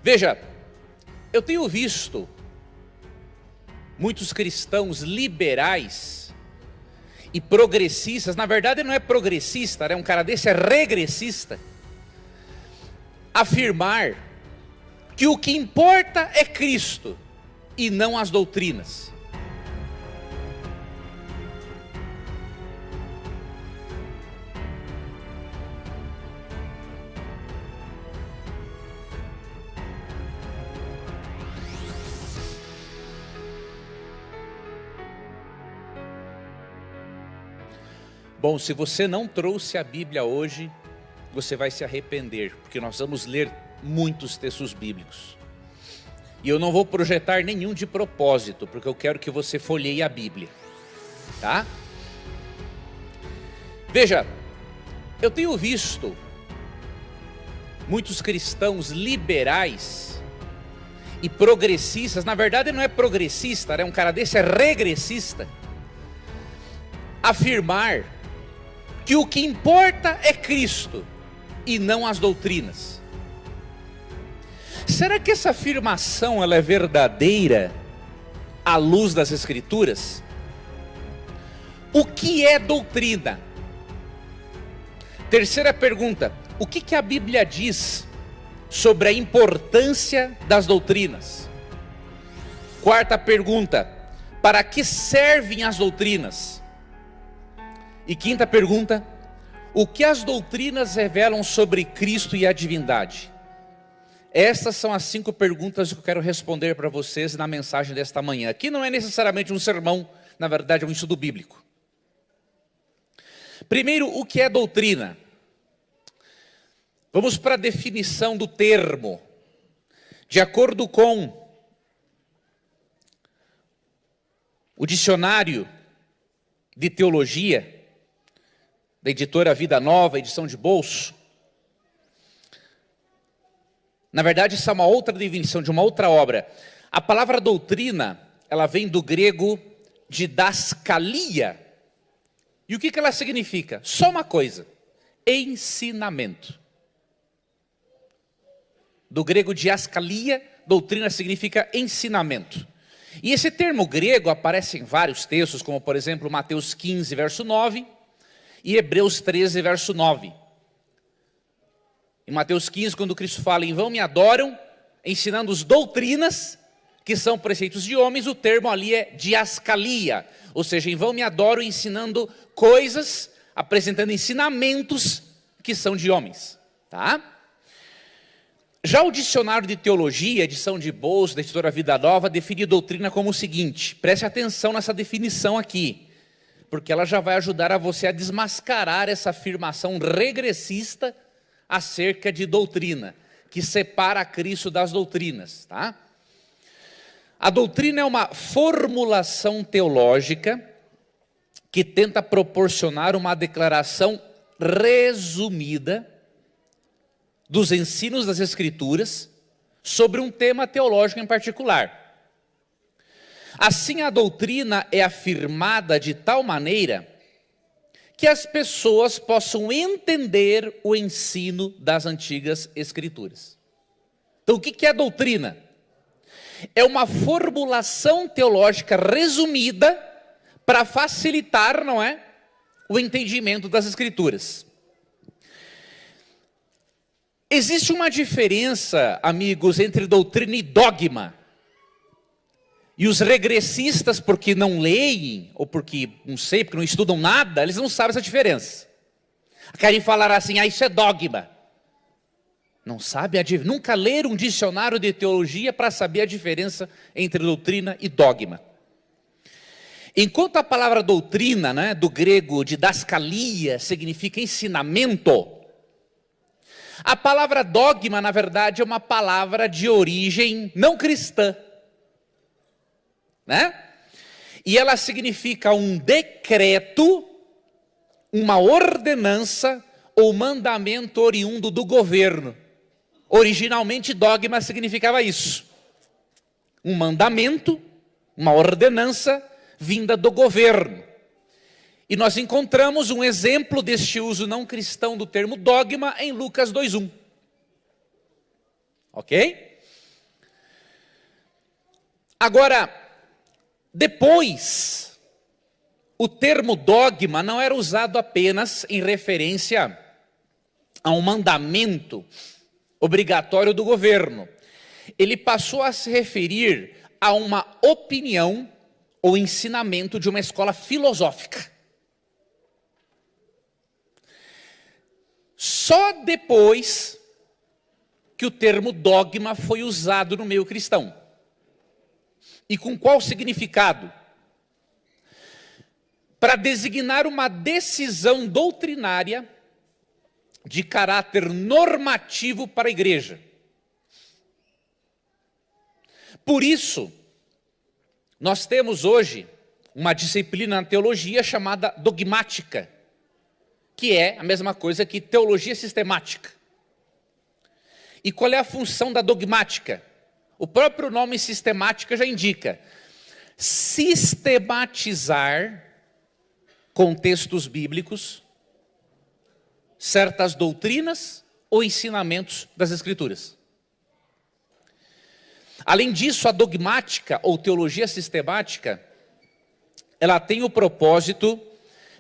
Veja, eu tenho visto muitos cristãos liberais e progressistas, na verdade não é progressista, né? Um cara desse é regressista, afirmar que o que importa é Cristo e não as doutrinas. Bom, se você não trouxe a Bíblia hoje, você vai se arrepender, porque nós vamos ler muitos textos bíblicos. E eu não vou projetar nenhum de propósito, porque eu quero que você folheie a Bíblia, tá? Veja, eu tenho visto muitos cristãos liberais e progressistas, na verdade não é progressista, né? Um cara desse é regressista, afirmar que o que importa é Cristo e não as doutrinas. Será que essa afirmação ela é verdadeira à luz das Escrituras? O que é doutrina? Terceira pergunta: o que a Bíblia diz sobre a importância das doutrinas? Quarta pergunta: para que servem as doutrinas? E quinta pergunta: o que as doutrinas revelam sobre Cristo e a divindade? Essas são as 5 perguntas que eu quero responder para vocês na mensagem desta manhã. Aqui não é necessariamente um sermão, na verdade é um estudo bíblico. Primeiro, o que é doutrina? Vamos para a definição do termo. De acordo com o dicionário de teologia da editora Vida Nova, edição de bolso. Na verdade, isso é uma outra definição de uma outra obra. A palavra doutrina, ela vem do grego didaskalia. E o que ela significa? Só uma coisa: ensinamento. Do grego didaskalia, doutrina significa ensinamento. E esse termo grego aparece em vários textos, como por exemplo Mateus 15, verso 9, e Hebreus 13, verso 9. Em Mateus 15, quando Cristo fala: em vão me adoram, ensinando-os doutrinas, que são preceitos de homens, o termo ali é didaskalia, ou seja, em vão me adoram ensinando coisas, apresentando ensinamentos que são de homens, tá? Já o dicionário de teologia, edição de bolso, da editora Vida Nova, define doutrina como o seguinte: preste atenção nessa definição aqui, porque ela já vai ajudar a você a desmascarar essa afirmação regressista acerca de doutrina, que separa Cristo das doutrinas, tá? A doutrina é uma formulação teológica que tenta proporcionar uma declaração resumida dos ensinos das Escrituras sobre um tema teológico em particular. Assim, a doutrina é afirmada de tal maneira que as pessoas possam entender o ensino das antigas Escrituras. Então, o que é doutrina? É uma formulação teológica resumida para facilitar, não é, o entendimento das Escrituras. Existe uma diferença, amigos, entre doutrina e dogma. E os regressistas, porque não leem, ou porque, não sei, porque não estudam nada, eles não sabem essa diferença. Querem falar assim: isso é dogma. Não sabe, nunca leram um dicionário de teologia para saber a diferença entre doutrina e dogma. Enquanto a palavra doutrina, né, do grego didaskalia, significa ensinamento, a palavra dogma, na verdade, é uma palavra de origem não cristã, né? E ela significa um decreto, uma ordenança ou mandamento oriundo do governo. Originalmente, dogma significava isso: um mandamento, uma ordenança vinda do governo. E nós encontramos um exemplo deste uso não cristão do termo dogma em Lucas 2:1. Ok? Agora, depois, o termo dogma não era usado apenas em referência a um mandamento obrigatório do governo. Ele passou a se referir a uma opinião ou ensinamento de uma escola filosófica. Só depois que o termo dogma foi usado no meio cristão. E com qual significado? Para designar uma decisão doutrinária de caráter normativo para a igreja. Por isso, nós temos hoje uma disciplina na teologia chamada dogmática, que é a mesma coisa que teologia sistemática. E qual é a função da dogmática? O próprio nome sistemática já indica sistematizar com textos bíblicos certas doutrinas ou ensinamentos das Escrituras. Além disso, a dogmática ou teologia sistemática, ela tem o propósito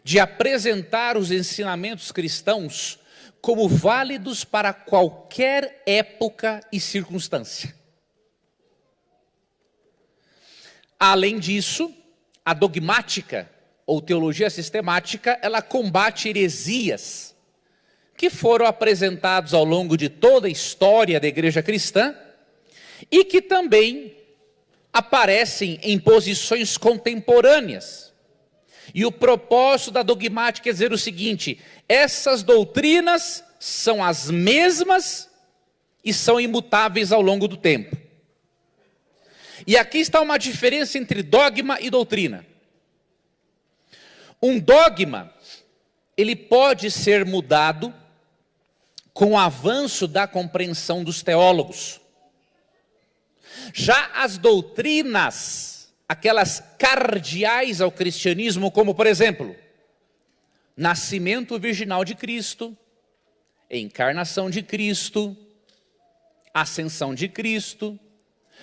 de apresentar os ensinamentos cristãos como válidos para qualquer época e circunstância. Além disso, a dogmática ou teologia sistemática, ela combate heresias que foram apresentados ao longo de toda a história da igreja cristã e que também aparecem em posições contemporâneas. E o propósito da dogmática é dizer o seguinte: essas doutrinas são as mesmas e são imutáveis ao longo do tempo. E aqui está uma diferença entre dogma e doutrina. Um dogma, ele pode ser mudado com o avanço da compreensão dos teólogos. Já as doutrinas, aquelas cardeais ao cristianismo, como por exemplo, nascimento virginal de Cristo, encarnação de Cristo, ascensão de Cristo,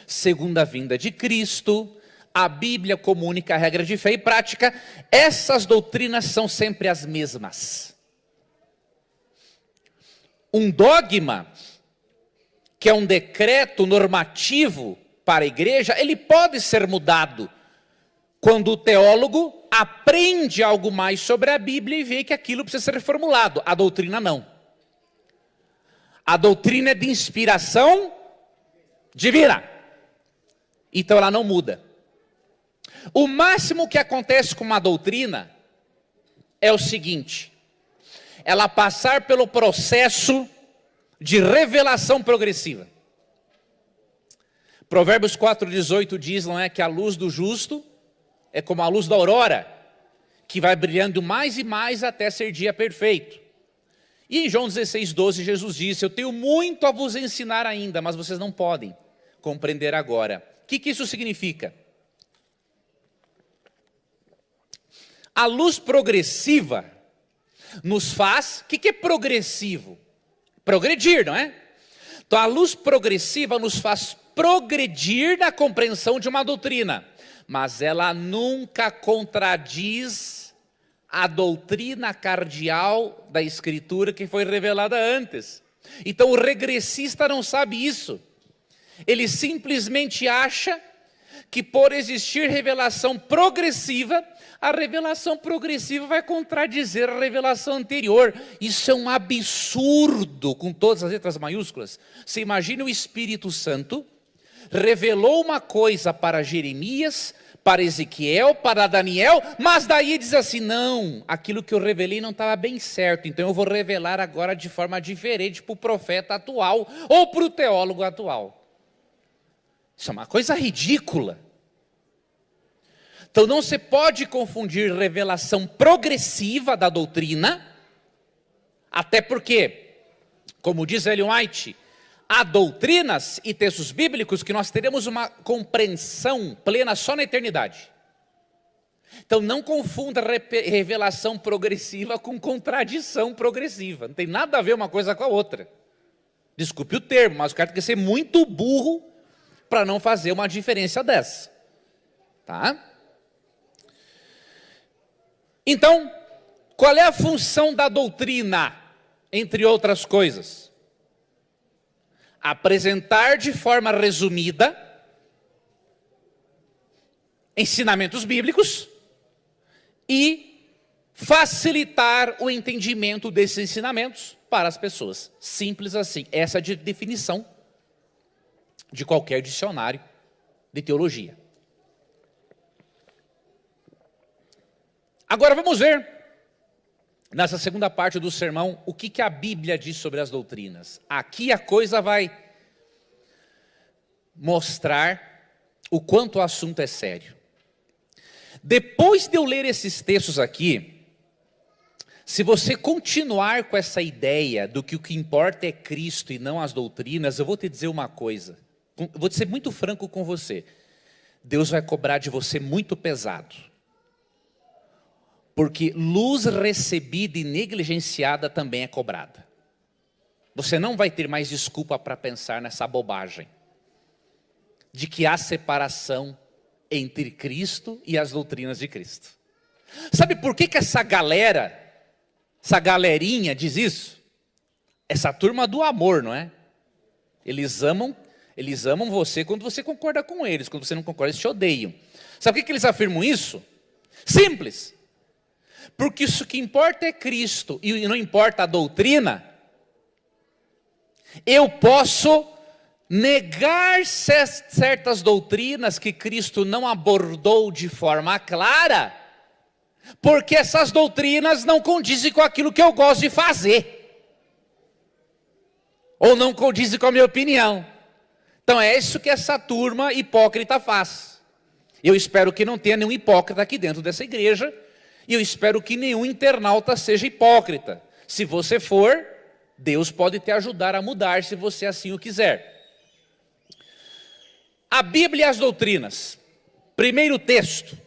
segunda vinda de Cristo, a Bíblia como única regra de fé e prática, essas doutrinas são sempre as mesmas. Um dogma, que é um decreto normativo para a igreja, ele pode ser mudado quando o teólogo aprende algo mais sobre a Bíblia e vê que aquilo precisa ser reformulado. A doutrina não. A doutrina é de inspiração divina. Então ela não muda. O máximo que acontece com uma doutrina é o seguinte: ela passar pelo processo de revelação progressiva. Provérbios 4,18 diz, não é, que a luz do justo é como a luz da aurora, que vai brilhando mais e mais até ser dia perfeito. E em João 16,12 Jesus disse: eu tenho muito a vos ensinar ainda, mas vocês não podem compreender agora. O que isso significa? A luz progressiva nos faz, o que é progressivo? Progredir, não é? Então a luz progressiva nos faz progredir na compreensão de uma doutrina, mas ela nunca contradiz a doutrina cardeal da Escritura que foi revelada antes. Então o regressista não sabe isso. Ele simplesmente acha que por existir revelação progressiva, a revelação progressiva vai contradizer a revelação anterior. Isso é um absurdo, com todas as letras maiúsculas. Você imagina o Espírito Santo revelou uma coisa para Jeremias, para Ezequiel, para Daniel, mas daí diz assim: não, aquilo que eu revelei não estava bem certo, então eu vou revelar agora de forma diferente para o profeta atual ou para o teólogo atual. Isso é uma coisa ridícula. Então não se pode confundir revelação progressiva da doutrina, até porque, como diz Ellen White, há doutrinas e textos bíblicos que nós teremos uma compreensão plena só na eternidade. Então não confunda revelação progressiva com contradição progressiva. Não tem nada a ver uma coisa com a outra. Desculpe o termo, mas o cara tem que ser muito burro para não fazer uma diferença dessa. Tá? Então, qual é a função da doutrina, entre outras coisas? Apresentar de forma resumida ensinamentos bíblicos e facilitar o entendimento desses ensinamentos para as pessoas. Simples assim. Essa é a definição de qualquer dicionário de teologia. Agora vamos ver, nessa segunda parte do sermão, o que a Bíblia diz sobre as doutrinas. Aqui a coisa vai mostrar o quanto o assunto é sério. Depois de eu ler esses textos aqui, se você continuar com essa ideia do que o que importa é Cristo e não as doutrinas, eu vou te dizer uma coisa. Eu vou ser muito franco com você. Deus vai cobrar de você muito pesado. Porque luz recebida e negligenciada também é cobrada. Você não vai ter mais desculpa para pensar nessa bobagem de que há separação entre Cristo e as doutrinas de Cristo. Sabe por que essa galera, essa galerinha diz isso? Essa turma do amor, não é? Eles amam você quando você concorda com eles. Quando você não concorda, eles te odeiam. Sabe por que eles afirmam isso? Simples. Porque isso que importa é Cristo e não importa a doutrina, eu posso negar certas doutrinas que Cristo não abordou de forma clara, porque essas doutrinas não condizem com aquilo que eu gosto de fazer, ou não condizem com a minha opinião. Então é isso que essa turma hipócrita faz. Eu espero que não tenha nenhum hipócrita aqui dentro dessa igreja, e eu espero que nenhum internauta seja hipócrita. Se você for, Deus pode te ajudar a mudar, se você assim o quiser. A Bíblia e as doutrinas. Primeiro texto.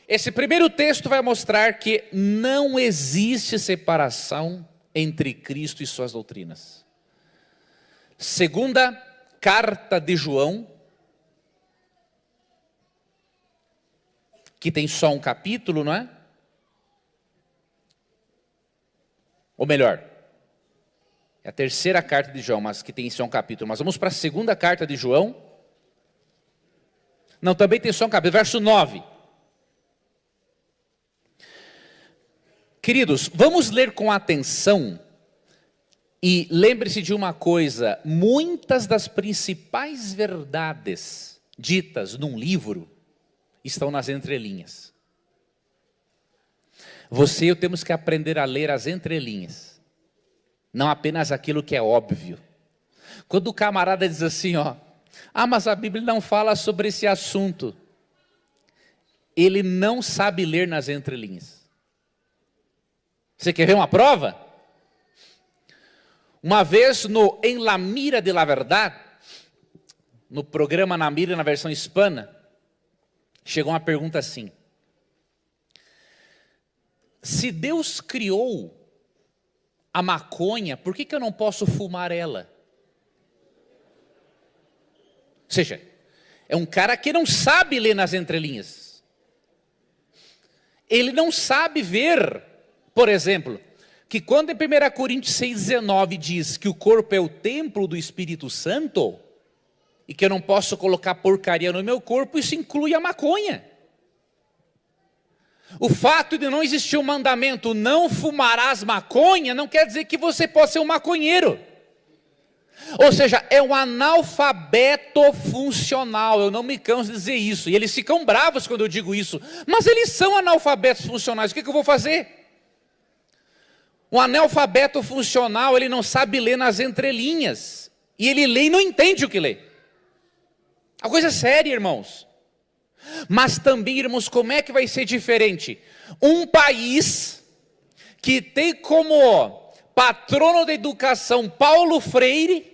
Esse primeiro texto vai mostrar que não existe separação entre Cristo e suas doutrinas. Segunda carta de João, que tem só um capítulo, não é? Ou melhor, é a terceira carta de João, mas que tem só um capítulo. Mas vamos para a segunda carta de João. Não, também tem só um capítulo, verso 9. Queridos, vamos ler com atenção e lembre-se de uma coisa: muitas das principais verdades ditas num livro estão nas entrelinhas. Você e eu temos que aprender a ler as entrelinhas, não apenas aquilo que é óbvio. Quando o camarada diz assim, mas a Bíblia não fala sobre esse assunto, ele não sabe ler nas entrelinhas. Você quer ver uma prova? Uma vez no En la Mira de la Verdad, no programa Na Mira na versão hispana, chegou uma pergunta assim: se Deus criou a maconha, por que eu não posso fumar ela? Ou seja, é um cara que não sabe ler nas entrelinhas. Ele não sabe ver, por exemplo, que quando em 1 Coríntios 6,19 diz que o corpo é o templo do Espírito Santo, e que eu não posso colocar porcaria no meu corpo, isso inclui a maconha. O fato de não existir o mandamento, não fumarás maconha, não quer dizer que você possa ser um maconheiro. Ou seja, é um analfabeto funcional, eu não me canso de dizer isso. E eles ficam bravos quando eu digo isso. Mas eles são analfabetos funcionais, o que eu vou fazer? Um analfabeto funcional, ele não sabe ler nas entrelinhas. E ele lê e não entende o que lê. A coisa é séria, irmãos. Mas também, irmãos, como é que vai ser diferente? Um país que tem como patrono da educação Paulo Freire,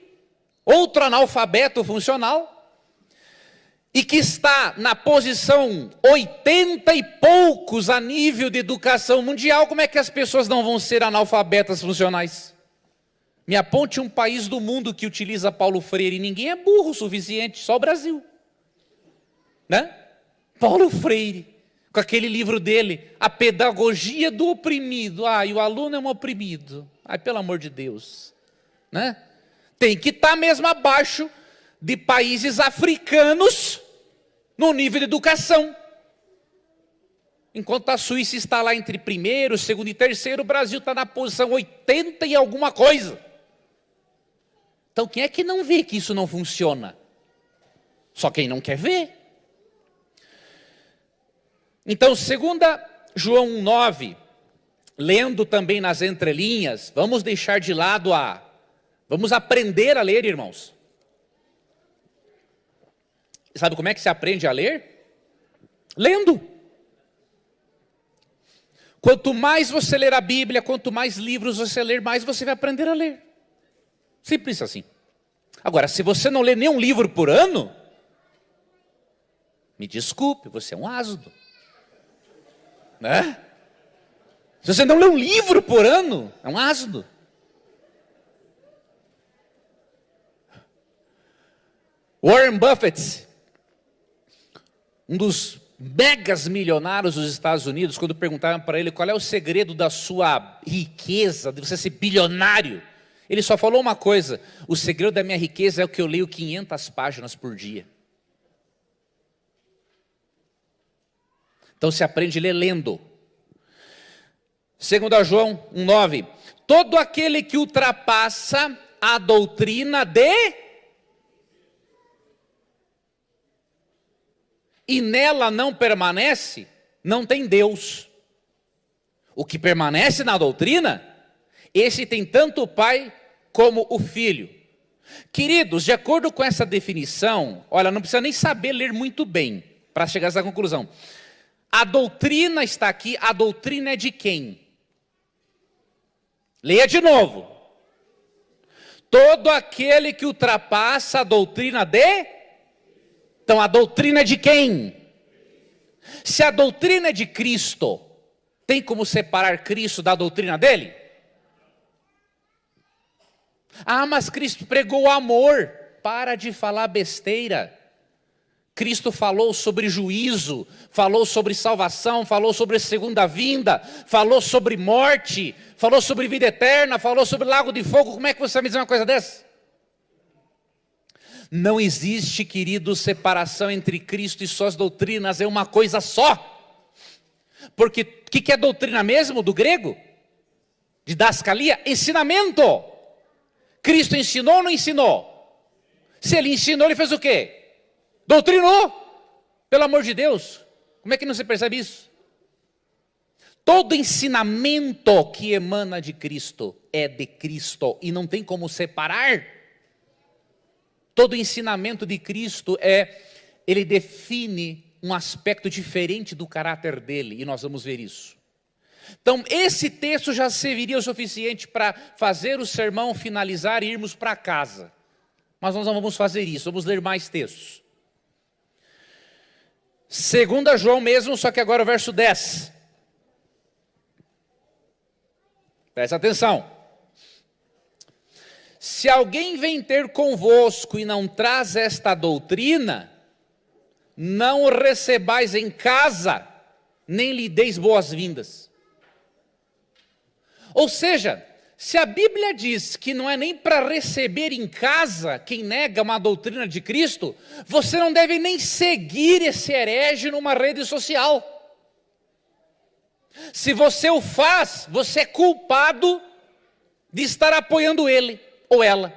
outro analfabeto funcional, e que está na posição 80 e poucos a nível de educação mundial, como é que as pessoas não vão ser analfabetas funcionais? Me aponte um país do mundo que utiliza Paulo Freire. Ninguém é burro o suficiente, só o Brasil. Né? Paulo Freire, com aquele livro dele, A Pedagogia do Oprimido. E o aluno é um oprimido. Pelo amor de Deus. Né? Tem que estar mesmo abaixo de países africanos no nível de educação. Enquanto a Suíça está lá entre primeiro, segundo e terceiro, o Brasil está na posição 80 e alguma coisa. Então quem é que não vê que isso não funciona? Só quem não quer ver. Então, 2 João 1,9, lendo também nas entrelinhas, vamos deixar de lado vamos aprender a ler, irmãos. Sabe como é que se aprende a ler? Lendo. Quanto mais você ler a Bíblia, quanto mais livros você ler, mais você vai aprender a ler. Simples assim. Agora, se você não lê nenhum livro por ano, me desculpe, você é um asno. Né? Se você não lê um livro por ano, é um asno. Warren Buffett, um dos megas milionários dos Estados Unidos, quando perguntaram para ele qual é o segredo da sua riqueza, de você ser bilionário, ele só falou uma coisa: o segredo da minha riqueza é o que eu leio 500 páginas por dia. Então se aprende a ler lendo. 2 João 1,9, todo aquele que ultrapassa a doutrina e nela não permanece, não tem Deus. O que permanece na doutrina, esse tem tanto o Pai como o Filho. Queridos, de acordo com essa definição, olha, não precisa nem saber ler muito bem para chegar a essa conclusão. A doutrina está aqui, a doutrina é de quem? Leia de novo. Todo aquele que ultrapassa a doutrina Então a doutrina é de quem? Se a doutrina é de Cristo, tem como separar Cristo da doutrina dele? Mas Cristo pregou o amor. Para de falar besteira. Cristo falou sobre juízo, falou sobre salvação, falou sobre segunda vinda, falou sobre morte, falou sobre vida eterna, falou sobre lago de fogo. Como é que você vai me dizer uma coisa dessa? Não existe, querido, separação entre Cristo e suas doutrinas, é uma coisa só. Porque o que é doutrina mesmo, do grego? Didascalia, ensinamento. Cristo ensinou ou não ensinou? Se ele ensinou, ele fez o quê? Doutrinou. Pelo amor de Deus, como é que não se percebe isso? Todo ensinamento que emana de Cristo é de Cristo e não tem como separar. Todo ensinamento de Cristo ele define um aspecto diferente do caráter dele, e nós vamos ver isso. Então, esse texto já serviria o suficiente para fazer o sermão finalizar e irmos para casa. Mas nós não vamos fazer isso, vamos ler mais textos. 2 João mesmo, só que agora o verso 10. Presta atenção. Se alguém vem ter convosco e não traz esta doutrina, não o recebais em casa, nem lhe deis boas-vindas. Ou seja, se a Bíblia diz que não é nem para receber em casa quem nega uma doutrina de Cristo, você não deve nem seguir esse herege numa rede social. Se você o faz, você é culpado de estar apoiando ele ou ela.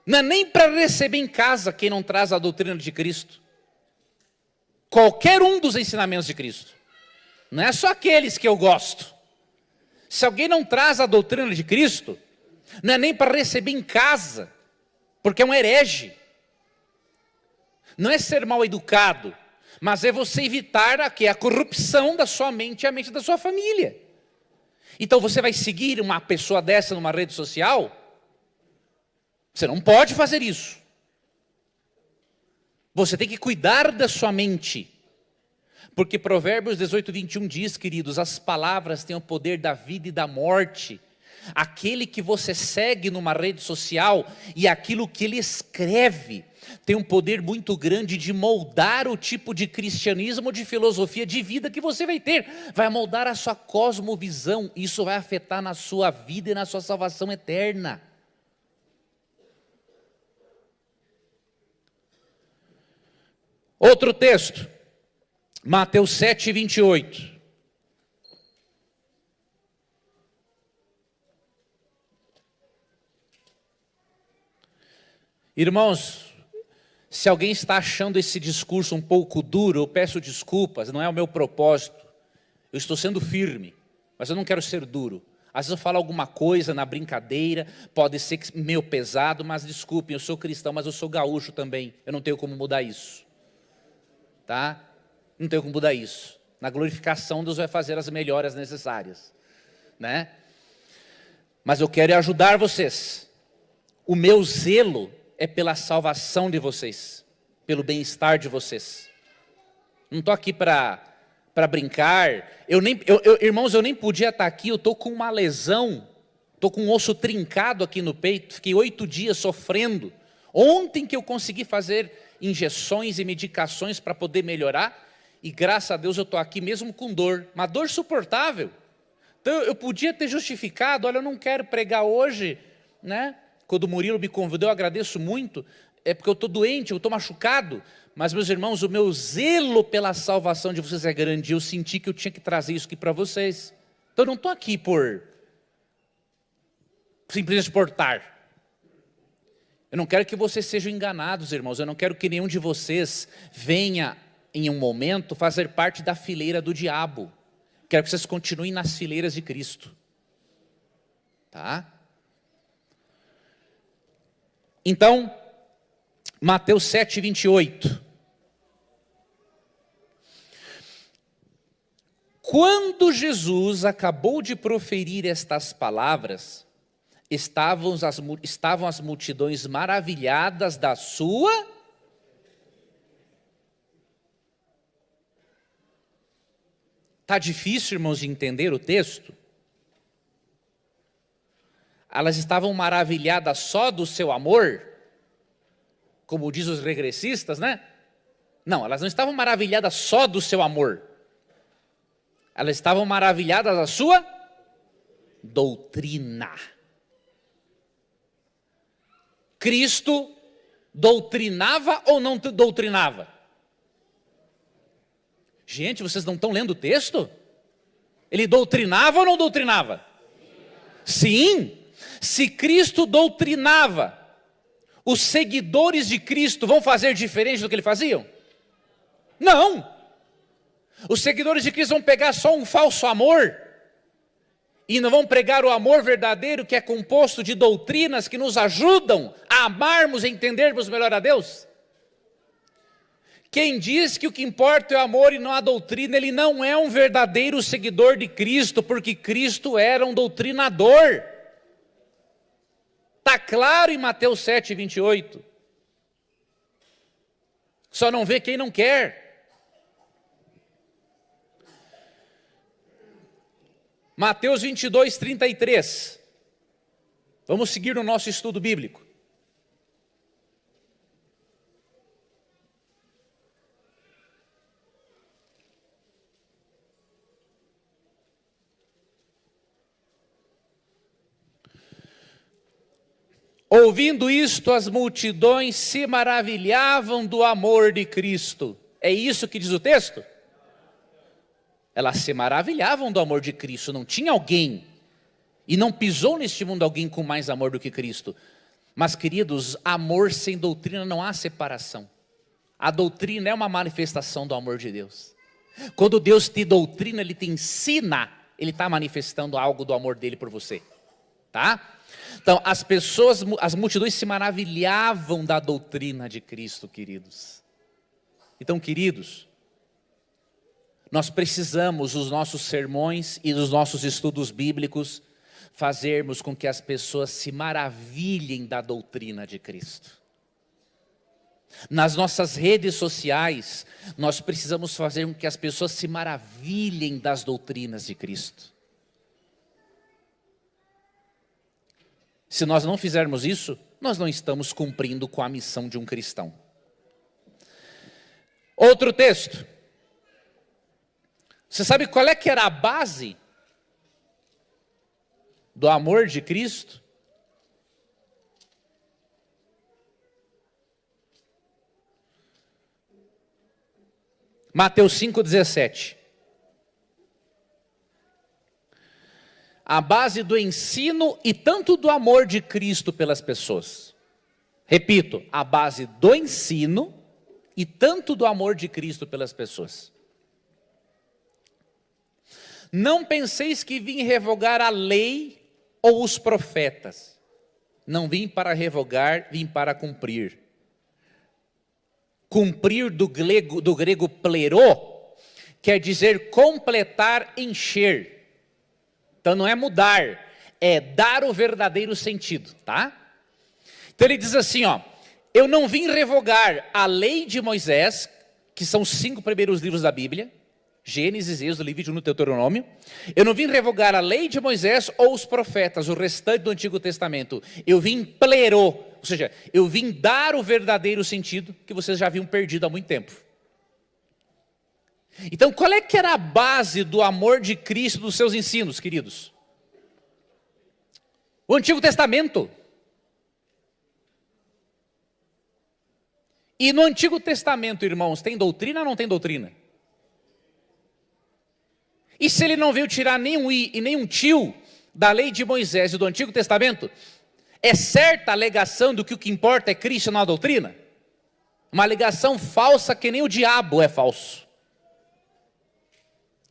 Não é nem para receber em casa quem não traz a doutrina de Cristo. Qualquer um dos ensinamentos de Cristo. Não é só aqueles que eu gosto. Se alguém não traz a doutrina de Cristo, não é nem para receber em casa, porque é um herege. Não é ser mal educado, mas é você evitar a corrupção da sua mente e a mente da sua família. Então você vai seguir uma pessoa dessa numa rede social? Você não pode fazer isso. Você tem que cuidar da sua mente. Porque Provérbios 18, 21 diz, queridos, as palavras têm o poder da vida e da morte. Aquele que você segue numa rede social e aquilo que ele escreve tem um poder muito grande de moldar o tipo de cristianismo, de filosofia de vida que você vai ter. Vai moldar a sua cosmovisão. Isso vai afetar na sua vida e na sua salvação eterna. Outro texto, Mateus 7, 28. Irmãos, se alguém está achando esse discurso um pouco duro, eu peço desculpas, não é o meu propósito. Eu estou sendo firme, mas eu não quero ser duro. Às vezes eu falo alguma coisa na brincadeira, pode ser meio pesado, mas desculpem, eu sou cristão, mas eu sou gaúcho também. Eu não tenho como mudar isso. Tá? Não tenho como mudar isso. Na glorificação, Deus vai fazer as melhoras necessárias, né? Mas eu quero ajudar vocês. O meu zelo é pela salvação de vocês, pelo bem-estar de vocês. Não estou aqui para brincar. Irmãos, eu nem podia estar aqui. Eu estou com uma lesão, estou com um osso trincado aqui no peito. Fiquei 8 dias sofrendo. Ontem que eu consegui fazer injeções e medicações para poder melhorar, e graças a Deus eu estou aqui mesmo com dor, uma dor suportável. Então eu podia ter justificado, olha, eu não quero pregar hoje, né? Quando o Murilo me convidou, eu agradeço muito, é porque eu estou doente, eu estou machucado, mas meus irmãos, o meu zelo pela salvação de vocês é grande, eu senti que eu tinha que trazer isso aqui para vocês. Então eu não estou aqui por simplesmente portar. Eu não quero que vocês sejam enganados, irmãos. Eu não quero que nenhum de vocês venha, em um momento, fazer parte da fileira do diabo. Quero que vocês continuem nas fileiras de Cristo. Tá? Então, Mateus 7, 28. Quando Jesus acabou de proferir estas palavras, estavam as multidões maravilhadas da sua... Está difícil, irmãos, de entender o texto? Elas estavam maravilhadas só do seu amor? Como diz os regressistas, né? Não, elas não estavam maravilhadas só do seu amor. Elas estavam maravilhadas da sua doutrina. Cristo doutrinava ou não doutrinava? Gente, vocês não estão lendo o texto? Ele doutrinava ou não doutrinava? Sim. Se Cristo doutrinava, os seguidores de Cristo vão fazer diferente do que ele faziam? Não. Os seguidores de Cristo vão pegar só um falso amor e não vão pregar o amor verdadeiro, que é composto de doutrinas que nos ajudam a amarmos e entendermos melhor a Deus? Quem diz que o que importa é o amor e não a doutrina, ele não é um verdadeiro seguidor de Cristo, porque Cristo era um doutrinador. Está claro em Mateus 7, 28. Só não vê quem não quer. Mateus 22, 33. Vamos seguir no nosso estudo bíblico. Ouvindo isto, as multidões se maravilhavam do amor de Cristo. É isso que diz o texto? Elas se maravilhavam do amor de Cristo. Não tinha alguém, e não pisou neste mundo alguém com mais amor do que Cristo. Mas, queridos, amor sem doutrina não há separação. A doutrina é uma manifestação do amor de Deus. Quando Deus te doutrina, Ele te ensina, Ele está manifestando algo do amor dEle por você. Tá? Então, as multidões se maravilhavam da doutrina de Cristo, queridos. Então, queridos, nós precisamos, os nossos sermões e dos nossos estudos bíblicos, fazermos com que as pessoas se maravilhem da doutrina de Cristo. Nas nossas redes sociais, nós precisamos fazer com que as pessoas se maravilhem das doutrinas de Cristo. Se nós não fizermos isso, nós não estamos cumprindo com a missão de um cristão. Outro texto. Você sabe qual é que era a base do amor de Cristo? Mateus 5,17. A base do ensino e tanto do amor de Cristo pelas pessoas. Repito, a base do ensino e tanto do amor de Cristo pelas pessoas. Não penseis que vim revogar a lei ou os profetas. Não vim para revogar, vim para cumprir. Cumprir do grego plerô, quer dizer completar, encher. Então não é mudar, é dar o verdadeiro sentido, tá? Então ele diz assim, ó, eu não vim revogar a lei de Moisés, que são os 5 primeiros livros da Bíblia, Gênesis, Êxodo, Levítico, Deuteronômio. Eu não vim revogar a lei de Moisés ou os profetas, o restante do Antigo Testamento. Eu vim plerô, ou seja, eu vim dar o verdadeiro sentido que vocês já haviam perdido há muito tempo. Então, qual é que era a base do amor de Cristo, dos seus ensinos, queridos? O Antigo Testamento. E no Antigo Testamento, irmãos, tem doutrina ou não tem doutrina? E se ele não veio tirar nenhum i e nenhum tio da lei de Moisés e do Antigo Testamento, é certa a alegação do que o que importa é Cristo na doutrina? Uma alegação falsa que nem o diabo é falso.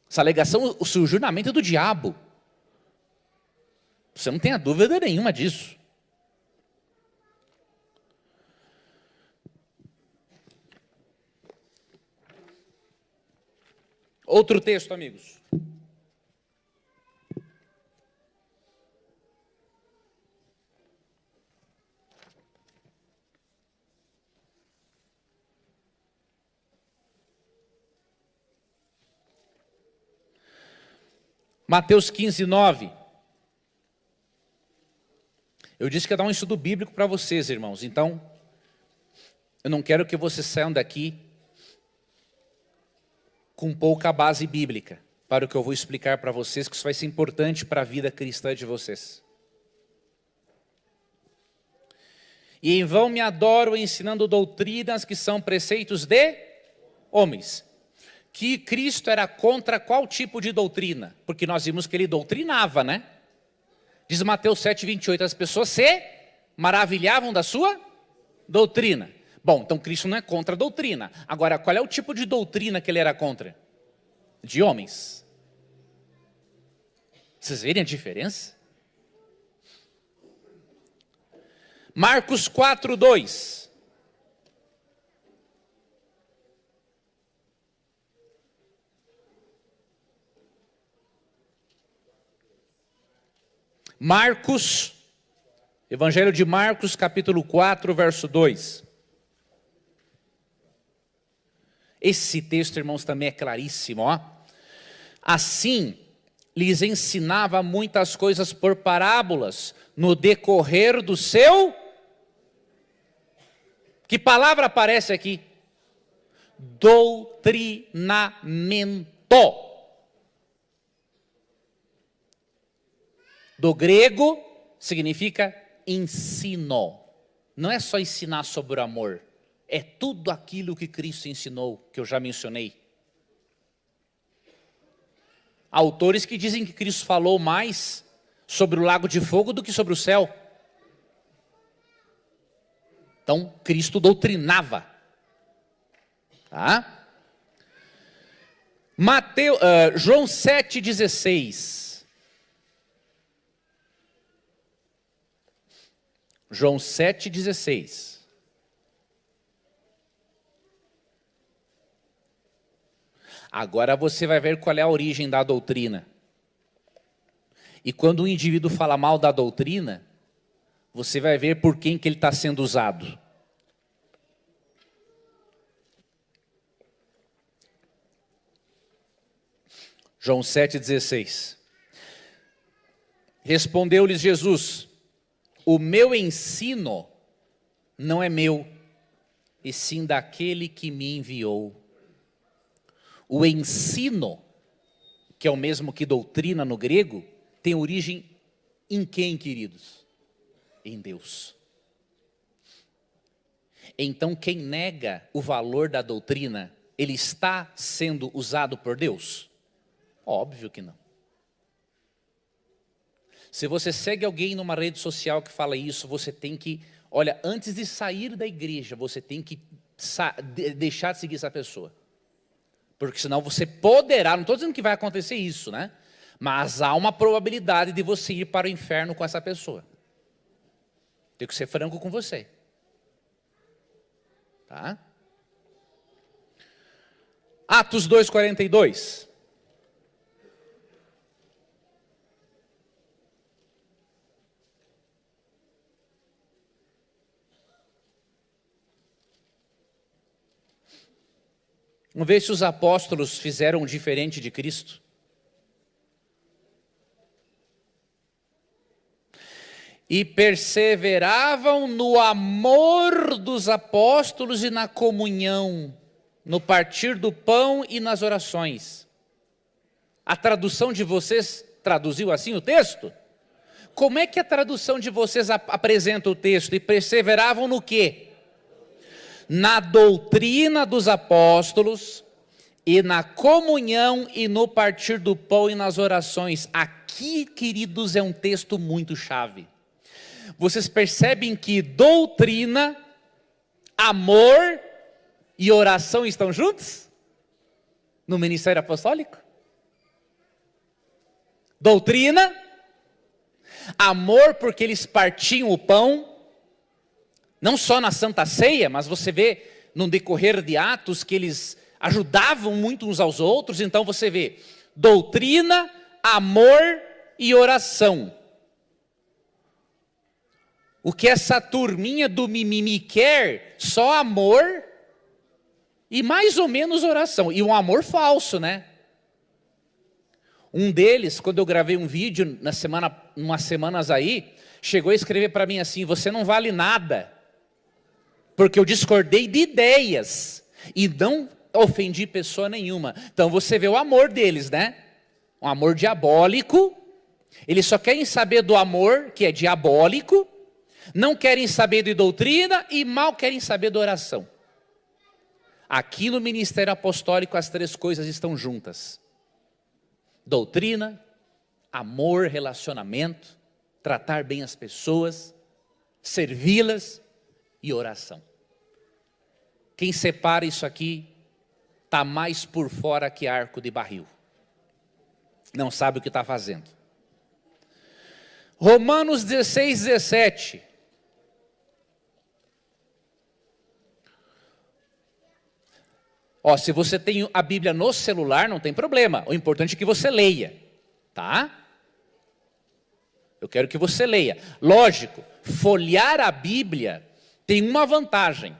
Essa alegação surgiu na mente do diabo. Você não tem a dúvida nenhuma disso. Outro texto, amigos. Mateus 15, 9. Eu disse que ia dar um estudo bíblico para vocês, irmãos. Então, eu não quero que vocês saiam daqui com pouca base bíblica para o que eu vou explicar para vocês, que isso vai ser importante para a vida cristã de vocês. E em vão me adoram ensinando doutrinas que são preceitos de homens. Que Cristo era contra qual tipo de doutrina? Porque nós vimos que ele doutrinava, né? Diz Mateus 7, 28, as pessoas se maravilhavam da sua doutrina. Bom, então Cristo não é contra a doutrina. Agora, qual é o tipo de doutrina que ele era contra? De homens. Vocês verem a diferença? Marcos 4, 2. Marcos, Evangelho de Marcos, capítulo 4, verso 2. Esse texto, irmãos, também é claríssimo, ó. Assim, lhes ensinava muitas coisas por parábolas, no decorrer do seu... Que palavra aparece aqui? Doutrinamento. Do grego, significa ensino. Não é só ensinar sobre o amor. É tudo aquilo que Cristo ensinou, que eu já mencionei. Autores que dizem que Cristo falou mais sobre o lago de fogo do que sobre o céu. Então, Cristo doutrinava. Tá? João 7,16. João 7,16. Agora você vai ver qual é a origem da doutrina. E quando um indivíduo fala mal da doutrina, você vai ver por quem que ele está sendo usado. João 7,16. Respondeu-lhes Jesus: o meu ensino não é meu, e sim daquele que me enviou. O ensino, que é o mesmo que doutrina no grego, tem origem em quem, queridos? Em Deus. Então, quem nega o valor da doutrina, ele está sendo usado por Deus? Óbvio que não. Se você segue alguém numa rede social que fala isso, você tem que, olha, antes de sair da igreja, você tem que deixar de seguir essa pessoa. Porque senão você poderá, não estou dizendo que vai acontecer isso, né? Mas há uma probabilidade de você ir para o inferno com essa pessoa. Tenho que ser franco com você. Tá? Atos 2:42. Vamos ver se os apóstolos fizeram diferente de Cristo. E perseveravam no amor dos apóstolos e na comunhão, no partir do pão e nas orações. A tradução de vocês traduziu assim o texto? Como é que a tradução de vocês apresenta o texto? E perseveravam no quê? Na doutrina dos apóstolos, e na comunhão, e no partir do pão e nas orações. Aqui, queridos, é um texto muito chave. Vocês percebem que doutrina, amor e oração estão juntos? No ministério apostólico? Doutrina, amor, porque eles partiam o pão, não só na Santa Ceia, mas você vê no decorrer de Atos que eles ajudavam muito uns aos outros. Então você vê doutrina, amor e oração. O que essa turminha do mimimi quer? Só amor e mais ou menos oração. E um amor falso, né? Um deles, quando eu gravei um vídeo umas semanas aí, chegou a escrever para mim assim: você não vale nada, porque eu discordei de ideias e não ofendi pessoa nenhuma. Então você vê o amor deles, né? Um amor diabólico. Eles só querem saber do amor, que é diabólico, não querem saber de doutrina e mal querem saber de oração. Aqui no ministério apostólico as três coisas estão juntas: doutrina, amor, relacionamento, tratar bem as pessoas, servi-las e oração. Quem separa isso aqui está mais por fora que arco de barril. Não sabe o que está fazendo. Romanos 16:17. Ó, se você tem a Bíblia no celular, não tem problema. O importante é que você leia, tá? Eu quero que você leia. Lógico, folhear a Bíblia tem uma vantagem.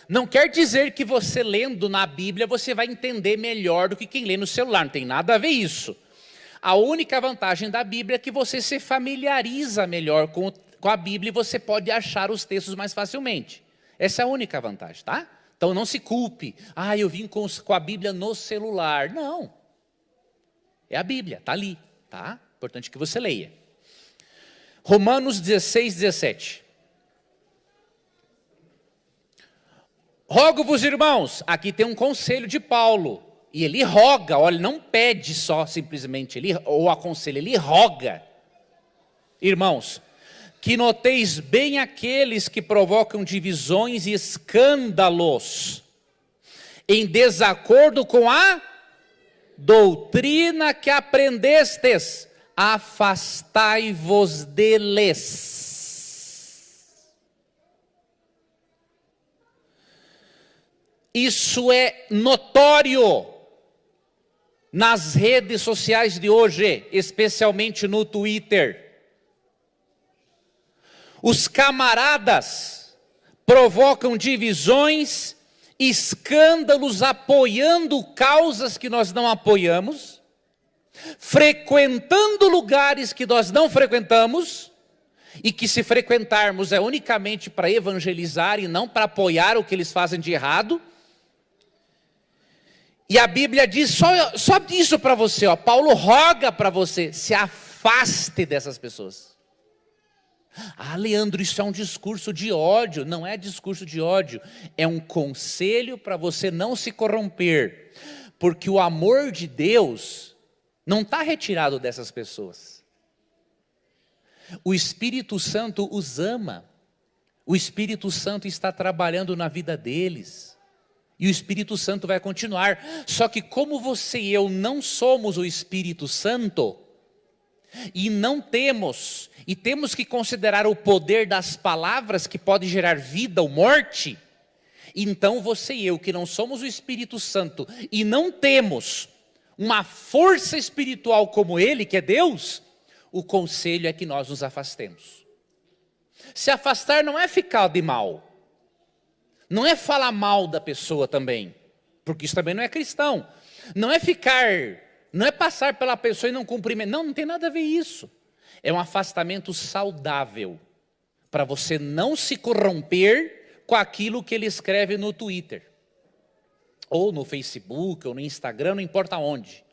Não quer dizer que você lendo na Bíblia você vai entender melhor do que quem lê no celular. Não tem nada a ver isso. A única vantagem da Bíblia é que você se familiariza melhor com a Bíblia e você pode achar os textos mais facilmente. Essa é a única vantagem, tá? Então não se culpe. Eu vim com a Bíblia no celular. Não. É a Bíblia, está ali, tá? Importante que você leia. Romanos 16:17. Rogo-vos, irmãos, aqui tem um conselho de Paulo, e ele roga, olha, ele não pede só simplesmente, ou aconselha, ele roga. Irmãos, que noteis bem aqueles que provocam divisões e escândalos, em desacordo com a doutrina que aprendestes, afastai-vos deles. Isso é notório nas redes sociais de hoje, especialmente no Twitter. Os camaradas provocam divisões, escândalos, apoiando causas que nós não apoiamos, frequentando lugares que nós não frequentamos, e que se frequentarmos é unicamente para evangelizar e não para apoiar o que eles fazem de errado. E a Bíblia diz só isso para você, ó. Paulo roga para você, se afaste dessas pessoas. Ah, Leandro, isso é um discurso de ódio. Não é discurso de ódio, é um conselho para você não se corromper, porque o amor de Deus não está retirado dessas pessoas. O Espírito Santo os ama, o Espírito Santo está trabalhando na vida deles, e o Espírito Santo vai continuar. Só que como você e eu não somos o Espírito Santo, e não temos, e temos que considerar o poder das palavras que pode gerar vida ou morte, então você e eu que não somos o Espírito Santo, e não temos uma força espiritual como Ele, que é Deus, o conselho é que nós nos afastemos. Se afastar não é ficar de mal, não é falar mal da pessoa também, porque isso também não é cristão, não é não é passar pela pessoa e não cumprimentar, não tem nada a ver isso. É um afastamento saudável, para você não se corromper com aquilo que ele escreve no Twitter, ou no Facebook, ou no Instagram, não importa onde.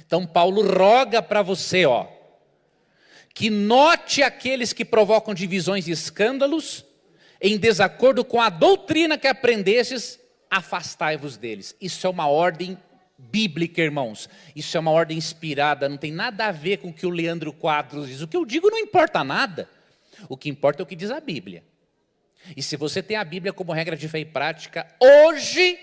Então Paulo roga para você, ó, que note aqueles que provocam divisões e escândalos, em desacordo com a doutrina que aprendestes, afastai-vos deles. Isso é uma ordem bíblica, irmãos. Isso é uma ordem inspirada, não tem nada a ver com o que o Leandro Quadros diz. O que eu digo não importa nada. O que importa é o que diz a Bíblia. E se você tem a Bíblia como regra de fé e prática, hoje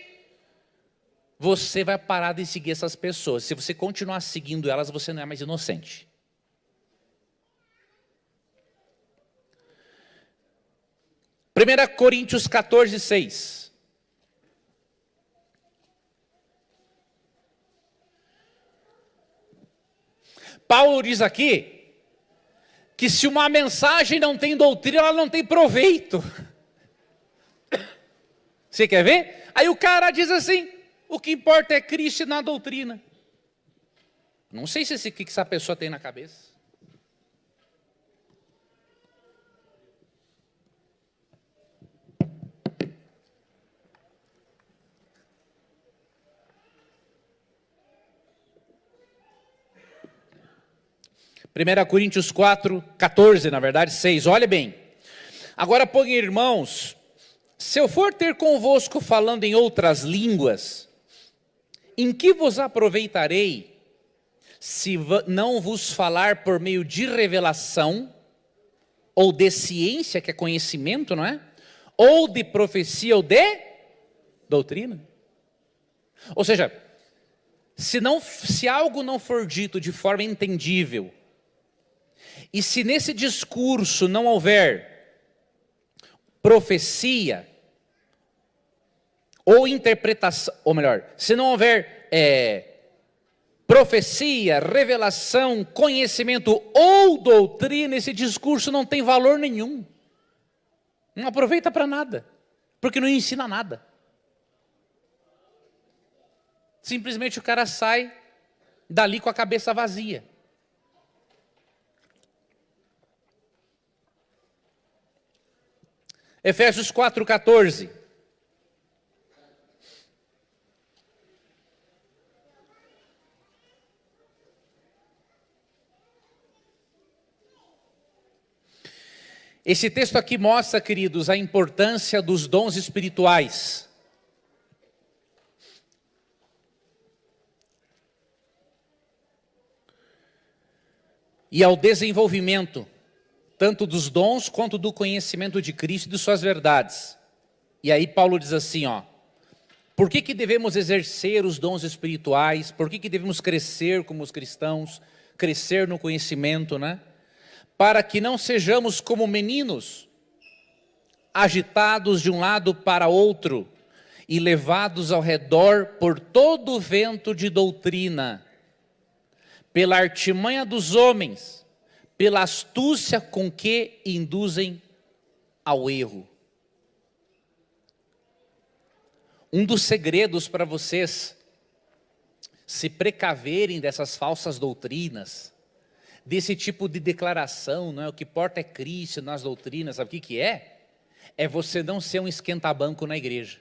você vai parar de seguir essas pessoas. Se você continuar seguindo elas, você não é mais inocente. 1 Coríntios 14, 6. Paulo diz aqui que se uma mensagem não tem doutrina, ela não tem proveito. Você quer ver? Aí o cara diz assim, o que importa é Cristo na doutrina. Não sei se o que essa pessoa tem na cabeça. Primeira Coríntios 4, 14, na verdade, 6, olha bem. Agora, põe, irmãos, se eu for ter convosco falando em outras línguas, em que vos aproveitarei, se não vos falar por meio de revelação, ou de ciência, que é conhecimento, não é? Ou de profecia, ou de doutrina? Ou seja, se algo não for dito de forma entendível, e se nesse discurso não houver profecia, ou interpretação, ou melhor, se não houver profecia, revelação, conhecimento ou doutrina, esse discurso não tem valor nenhum. Não aproveita para nada, porque não ensina nada. Simplesmente o cara sai dali com a cabeça vazia. Efésios 4, 14. Esse texto aqui mostra, queridos, a importância dos dons espirituais. E ao desenvolvimento tanto dos dons quanto do conhecimento de Cristo e de suas verdades. E aí Paulo diz assim, ó, por que devemos exercer os dons espirituais? Por que devemos crescer como os cristãos, crescer no conhecimento, né? Para que não sejamos como meninos, agitados de um lado para outro e levados ao redor por todo o vento de doutrina, pela artimanha dos homens, pela astúcia com que induzem ao erro. Um dos segredos para vocês se precaverem dessas falsas doutrinas, desse tipo de declaração, não é? O que importa é Cristo nas doutrinas, sabe o que é? É você não ser um esquenta-banco na igreja.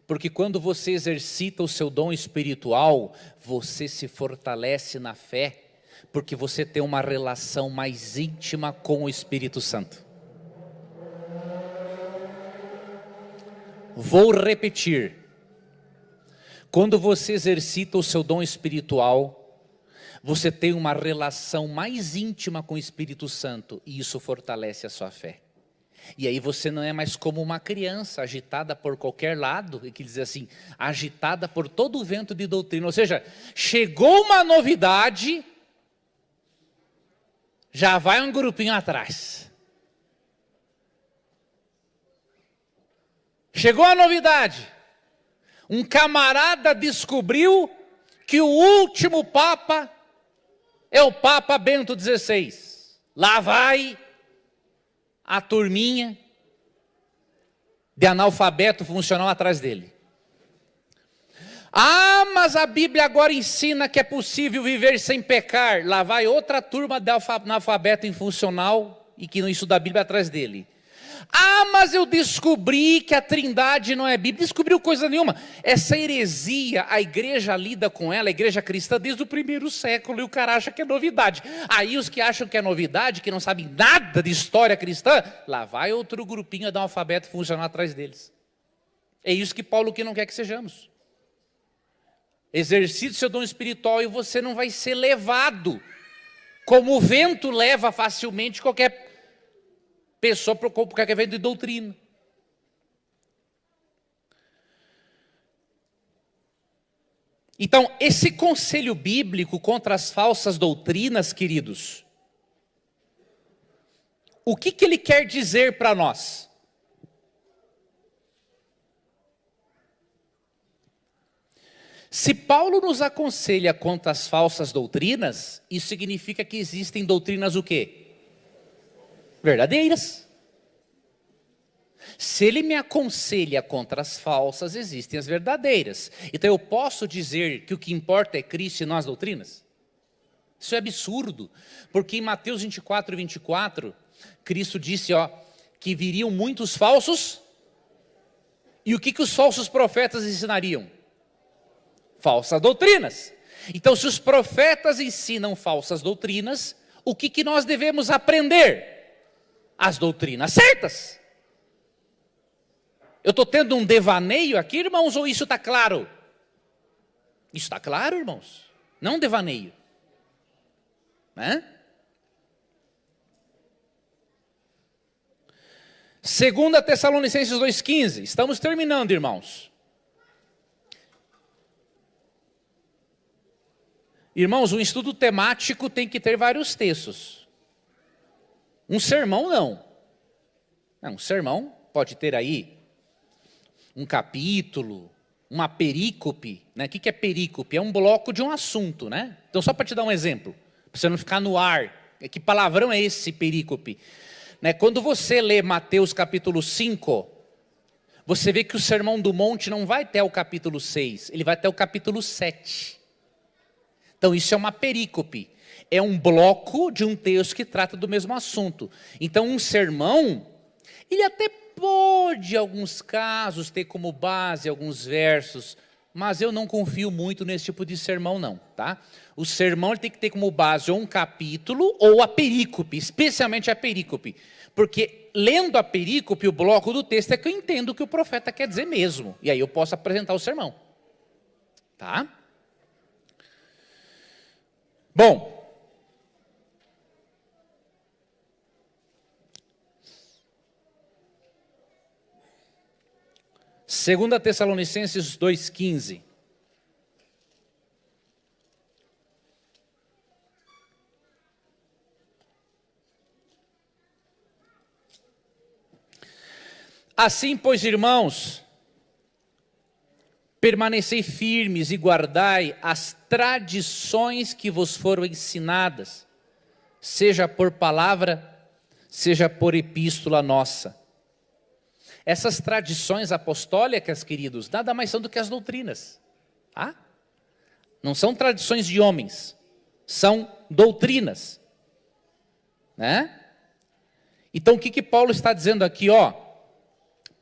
Porque quando você exercita o seu dom espiritual, você se fortalece na fé, porque você tem uma relação mais íntima com o Espírito Santo. Vou repetir. Quando você exercita o seu dom espiritual, você tem uma relação mais íntima com o Espírito Santo, e isso fortalece a sua fé. E aí você não é mais como uma criança agitada por qualquer lado, e que diz assim, agitada por todo o vento de doutrina. Ou seja, chegou uma novidade, já vai um grupinho atrás. Chegou a novidade, um camarada descobriu que o último Papa é o Papa Bento XVI. Lá vai a turminha de analfabeto funcional atrás dele. Ah, mas a Bíblia agora ensina que é possível viver sem pecar. Lá vai outra turma de analfabeto infuncional e que não estuda a Bíblia atrás dele. Ah, mas eu descobri que a Trindade não é Bíblia. Descobriu coisa nenhuma. Essa heresia, a igreja lida com ela, a igreja cristã, desde o primeiro século, e o cara acha que é novidade. Aí os que acham que é novidade, que não sabem nada de história cristã, lá vai outro grupinho de analfabeto funcionar atrás deles. É isso que Paulo que não quer que sejamos. Exercite seu dom espiritual e você não vai ser levado, como o vento leva facilmente qualquer pessoa por qualquer evento de doutrina. Então, esse conselho bíblico contra as falsas doutrinas, queridos, o que ele quer dizer para nós? Se Paulo nos aconselha contra as falsas doutrinas, isso significa que existem doutrinas o quê? Verdadeiras. Se ele me aconselha contra as falsas, existem as verdadeiras. Então eu posso dizer que o que importa é Cristo e não as doutrinas? Isso é absurdo, porque em Mateus 24, Cristo disse que viriam muitos falsos, e o que os falsos profetas ensinariam? Falsas doutrinas. Então se os profetas ensinam falsas doutrinas, o que nós devemos aprender? As doutrinas certas. Eu estou tendo um devaneio aqui, irmãos, ou isso está claro? Isso está claro, irmãos? Não um devaneio. Né? 2 Tessalonicenses 2,15. Estamos terminando, irmãos. Irmãos, um estudo temático tem que ter vários textos. Um sermão não. Um sermão pode ter aí um capítulo, uma perícope. Né? O que é perícope? É um bloco de um assunto. Né? Então, só para te dar um exemplo, para você não ficar no ar. Que palavrão é esse perícope? Né? Quando você lê Mateus capítulo 5, você vê que o Sermão do Monte não vai até o capítulo 6, ele vai até o capítulo 7. Então, isso é uma perícope. É um bloco de um texto que trata do mesmo assunto. Então, um sermão, ele até pode, em alguns casos, ter como base alguns versos, mas eu não confio muito nesse tipo de sermão, não. Tá? O sermão ele tem que ter como base ou um capítulo ou a perícope, especialmente a perícope. Porque, lendo a perícope, o bloco do texto, é que eu entendo o que o profeta quer dizer mesmo. E aí eu posso apresentar o sermão. Tá? Bom, 2 Tessalonicenses 2,15. Assim, pois, irmãos, permanecei firmes e guardai as tradições que vos foram ensinadas, seja por palavra, seja por epístola nossa. Essas tradições apostólicas, queridos, nada mais são do que as doutrinas. Tá? Não são tradições de homens, São doutrinas, né? Então o que Paulo está dizendo aqui, ó?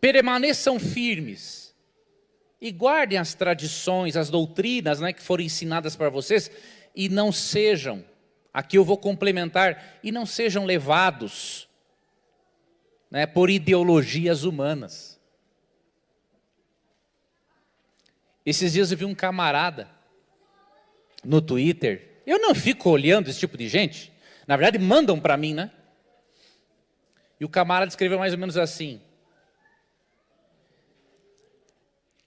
Permaneçam firmes e guardem as tradições, as doutrinas, né, que foram ensinadas para vocês, e não sejam, aqui eu vou complementar, e não sejam levados, né, por ideologias humanas. Esses dias eu vi um camarada no Twitter, eu não fico olhando esse tipo de gente, na verdade mandam para mim, né? E o camarada escreveu mais ou menos assim: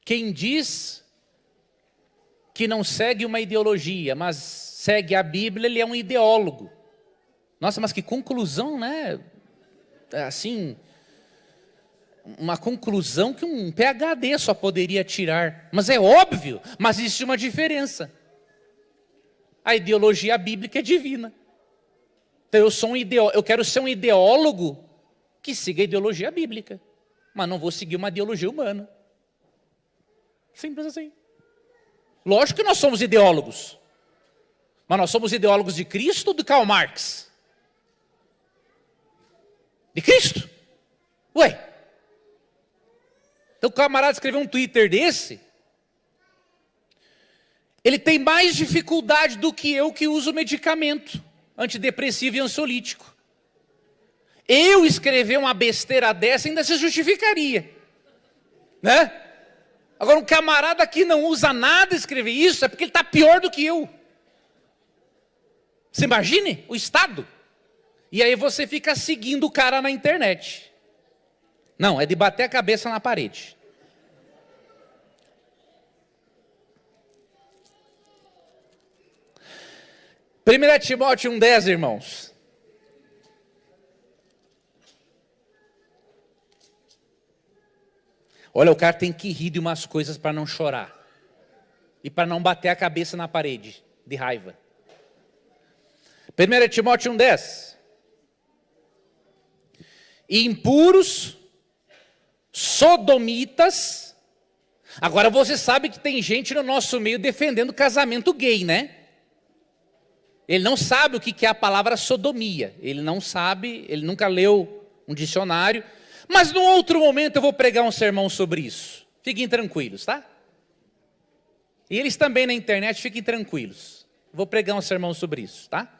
quem diz que não segue uma ideologia, mas segue a Bíblia, ele é um ideólogo. Nossa, mas que conclusão, né? Assim, uma conclusão que um PhD só poderia tirar. Mas é óbvio, mas existe uma diferença. A ideologia bíblica é divina. Então eu quero ser um ideólogo que siga a ideologia bíblica, mas não vou seguir uma ideologia humana. Simples assim. Lógico que nós somos ideólogos, mas nós somos ideólogos de Cristo ou de Karl Marx? De Cristo? Ué, então o camarada escreveu um Twitter desse, ele tem mais dificuldade do que eu que uso medicamento antidepressivo e ansiolítico. Eu escrever uma besteira dessa ainda se justificaria, né? Agora um camarada que não usa nada escrever isso, é porque ele está pior do que eu. Você imagine o estado? E aí você fica seguindo o cara na internet. Não, é de bater a cabeça na parede. Primeira Timóteo 1,10, irmãos. Olha, o cara tem que rir de umas coisas para não chorar. E para não bater a cabeça na parede, de raiva. 1 Timóteo 1,10. Impuros, sodomitas. Agora você sabe que tem gente no nosso meio defendendo casamento gay, né? Ele não sabe o que é a palavra sodomia. Ele não sabe, ele nunca leu um dicionário. Mas num outro momento eu vou pregar um sermão sobre isso. Fiquem tranquilos, tá? E eles também na internet, fiquem tranquilos. Vou pregar um sermão sobre isso, tá?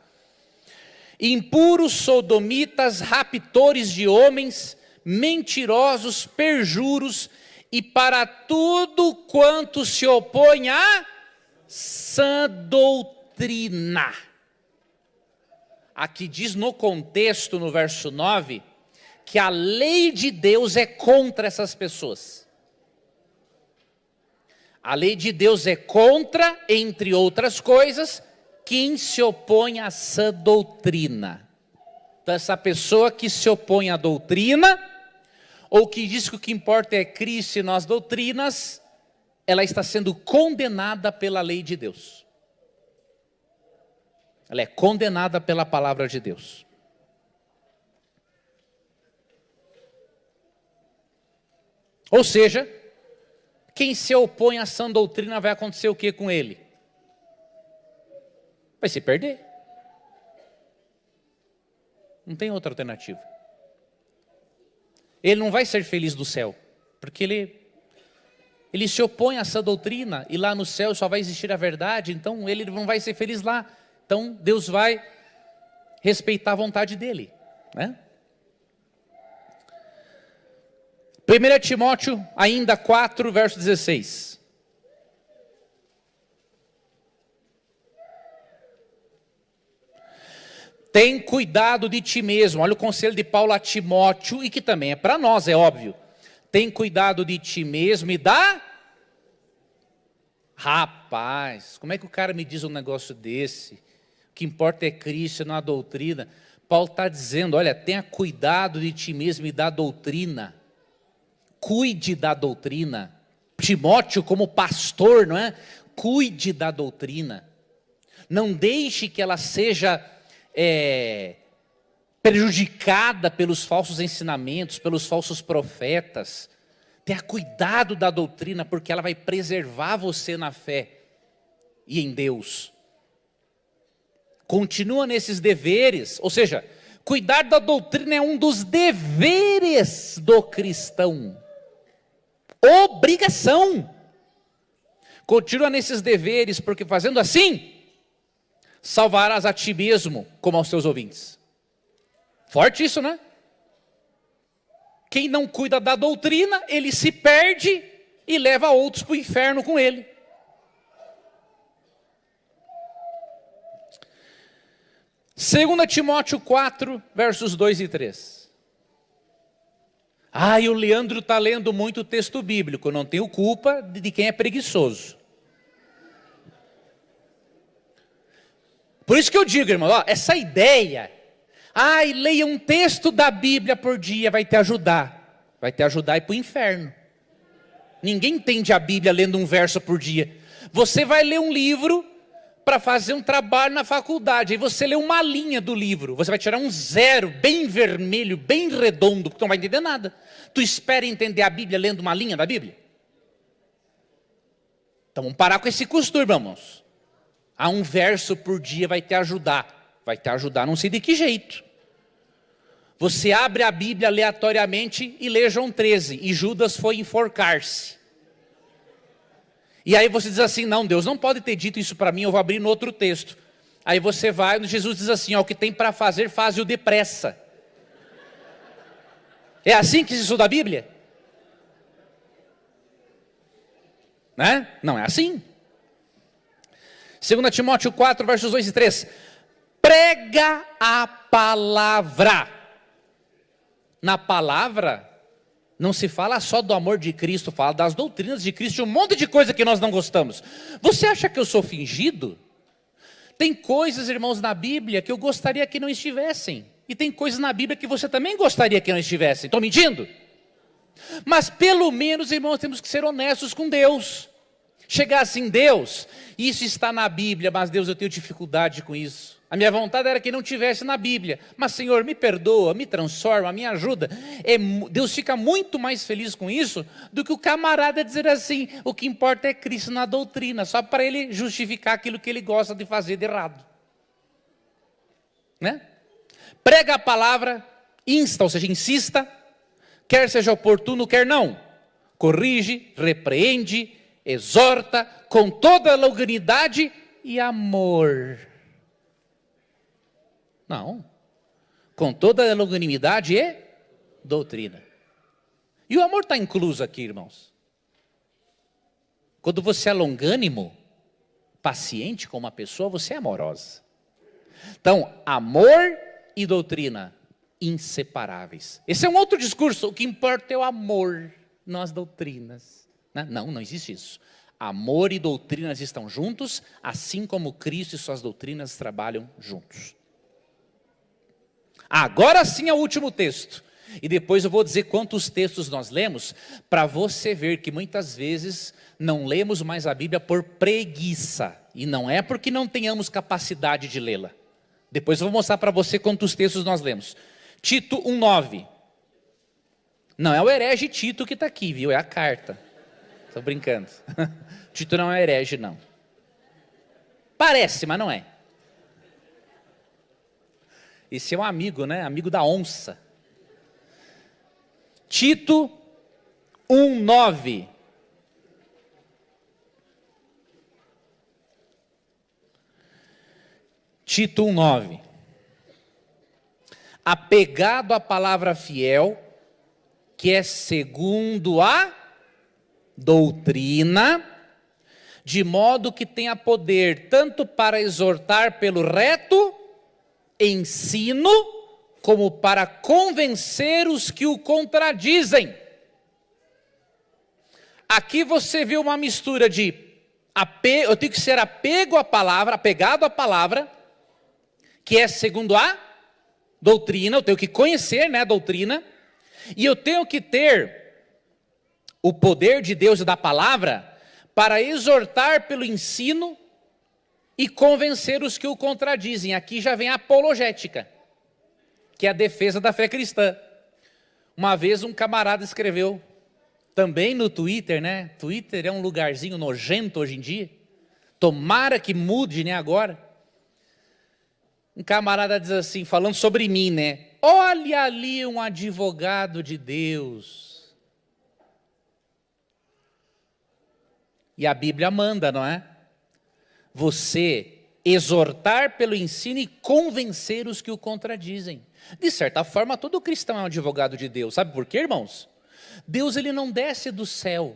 Impuros, sodomitas, raptores de homens, mentirosos, perjuros, e para tudo quanto se opõe à sã doutrina. Aqui diz no contexto, no verso 9, que a lei de Deus é contra essas pessoas. A lei de Deus é contra, entre outras coisas, quem se opõe à sã doutrina. Então essa pessoa que se opõe à doutrina, ou que diz que o que importa é Cristo e não as doutrinas, ela está sendo condenada pela lei de Deus. Ela é condenada pela palavra de Deus. Ou seja, quem se opõe à sã doutrina, vai acontecer o que com ele? Vai se perder. Não tem outra alternativa. Ele não vai ser feliz do céu, porque ele se opõe a essa doutrina, e lá no céu só vai existir a verdade, então ele não vai ser feliz lá. Então Deus vai respeitar a vontade dele, né? 1 Timóteo, ainda 4, verso 16. Tem cuidado de ti mesmo. Olha o conselho de Paulo a Timóteo, e que também é para nós, é óbvio. Tem cuidado de ti mesmo e da... Rapaz, como é que o cara me diz um negócio desse? O que importa é Cristo, não a doutrina. Paulo está dizendo, olha, tenha cuidado de ti mesmo e da doutrina. Cuide da doutrina. Timóteo, como pastor, não é? Cuide da doutrina. Não deixe que ela seja prejudicada pelos falsos ensinamentos, pelos falsos profetas. Tenha cuidado da doutrina, porque ela vai preservar você na fé e em Deus. Continua nesses deveres, ou seja, cuidar da doutrina é um dos deveres do cristão. Obrigação. Continua nesses deveres, porque fazendo assim, salvarás a ti mesmo, como aos teus ouvintes. Forte isso, né? Quem não cuida da doutrina, ele se perde e leva outros para o inferno com ele. Segunda Timóteo 4, versos 2 e 3. E o Leandro está lendo muito texto bíblico, não tenho culpa de quem é preguiçoso. Por isso que eu digo, irmão, essa ideia, leia um texto da Bíblia por dia, vai te ajudar a ir para o inferno. Ninguém entende a Bíblia lendo um verso por dia. Você vai ler um livro para fazer um trabalho na faculdade, aí você lê uma linha do livro, você vai tirar um 0, bem vermelho, bem redondo, porque tu não vai entender nada. Tu espera entender a Bíblia lendo uma linha da Bíblia? Então vamos parar com esse costume, irmãos. Um verso por dia vai te ajudar, não sei de que jeito. Você abre a Bíblia aleatoriamente e lê João 13, e Judas foi enforcar-se. E aí você diz assim, não, Deus não pode ter dito isso para mim, eu vou abrir no outro texto. Aí você vai, Jesus diz assim, o que tem para fazer, faze-o depressa. É assim que se estuda a Bíblia? Né? Não é assim. 2 Timóteo 4, versos 2 e 3. Prega a palavra. Na palavra, não se fala só do amor de Cristo, fala das doutrinas de Cristo, um monte de coisa que nós não gostamos. Você acha que eu sou fingido? Tem coisas, irmãos, na Bíblia que eu gostaria que não estivessem. E tem coisas na Bíblia que você também gostaria que não estivessem. Estou mentindo? Mas pelo menos, irmãos, temos que ser honestos com Deus. Chegar assim, Deus, isso está na Bíblia, mas Deus, eu tenho dificuldade com isso. A minha vontade era que não tivesse na Bíblia, mas Senhor, me perdoa, me transforma, me ajuda. Deus fica muito mais feliz com isso do que o camarada dizer assim, o que importa é Cristo na doutrina, só para ele justificar aquilo que ele gosta de fazer de errado. Né? Prega a palavra, insta, ou seja, insista, quer seja oportuno, quer não. Corrige, repreende, exorta com toda longanimidade e amor. Não, com toda longanimidade e doutrina. E o amor está incluso aqui, irmãos. Quando você é longânimo, paciente com uma pessoa, você é amorosa. Então, amor e doutrina, inseparáveis. Esse é um outro discurso, o que importa é o amor, não as doutrinas. Não existe isso. Amor e doutrinas estão juntos, assim como Cristo e suas doutrinas trabalham juntos. Agora sim é o último texto. E depois eu vou dizer quantos textos nós lemos, para você ver que muitas vezes não lemos mais a Bíblia por preguiça. E não é porque não tenhamos capacidade de lê-la. Depois eu vou mostrar para você quantos textos nós lemos. Tito 1,9. Não é o herege Tito que está aqui, viu? É a carta. Estou brincando. Tito não é herege, não. Parece, mas não é. Esse é um amigo, né? Amigo da onça. Tito 1,9. Tito 1,9. Apegado à palavra fiel, que é segundo a doutrina, de modo que tenha poder tanto para exortar pelo reto ensino, como para convencer os que o contradizem. Aqui você vê uma mistura de eu tenho que ser apegado à palavra, que é segundo a doutrina, eu tenho que conhecer, né, a doutrina, e eu tenho que ter o poder de Deus e da palavra para exortar pelo ensino e convencer os que o contradizem. Aqui já vem a apologética, que é a defesa da fé cristã. Uma vez um camarada escreveu, também no Twitter, né? Twitter é um lugarzinho nojento hoje em dia. Tomara que mude, né, agora. Um camarada diz assim, falando sobre mim, né? Olha ali um advogado de Deus. E a Bíblia manda, não é? Você exortar pelo ensino e convencer os que o contradizem. De certa forma, todo cristão é um advogado de Deus. Sabe por quê, irmãos? Deus ele não desce do céu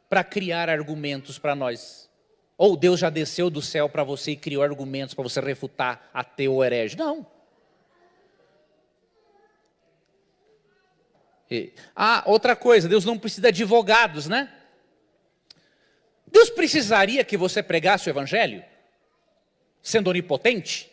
para criar argumentos para nós. Ou Deus já desceu do céu para você e criou argumentos para você refutar ateu ou herege. Não. Outra coisa, Deus não precisa de advogados, né? Deus precisaria que você pregasse o evangelho? Sendo onipotente?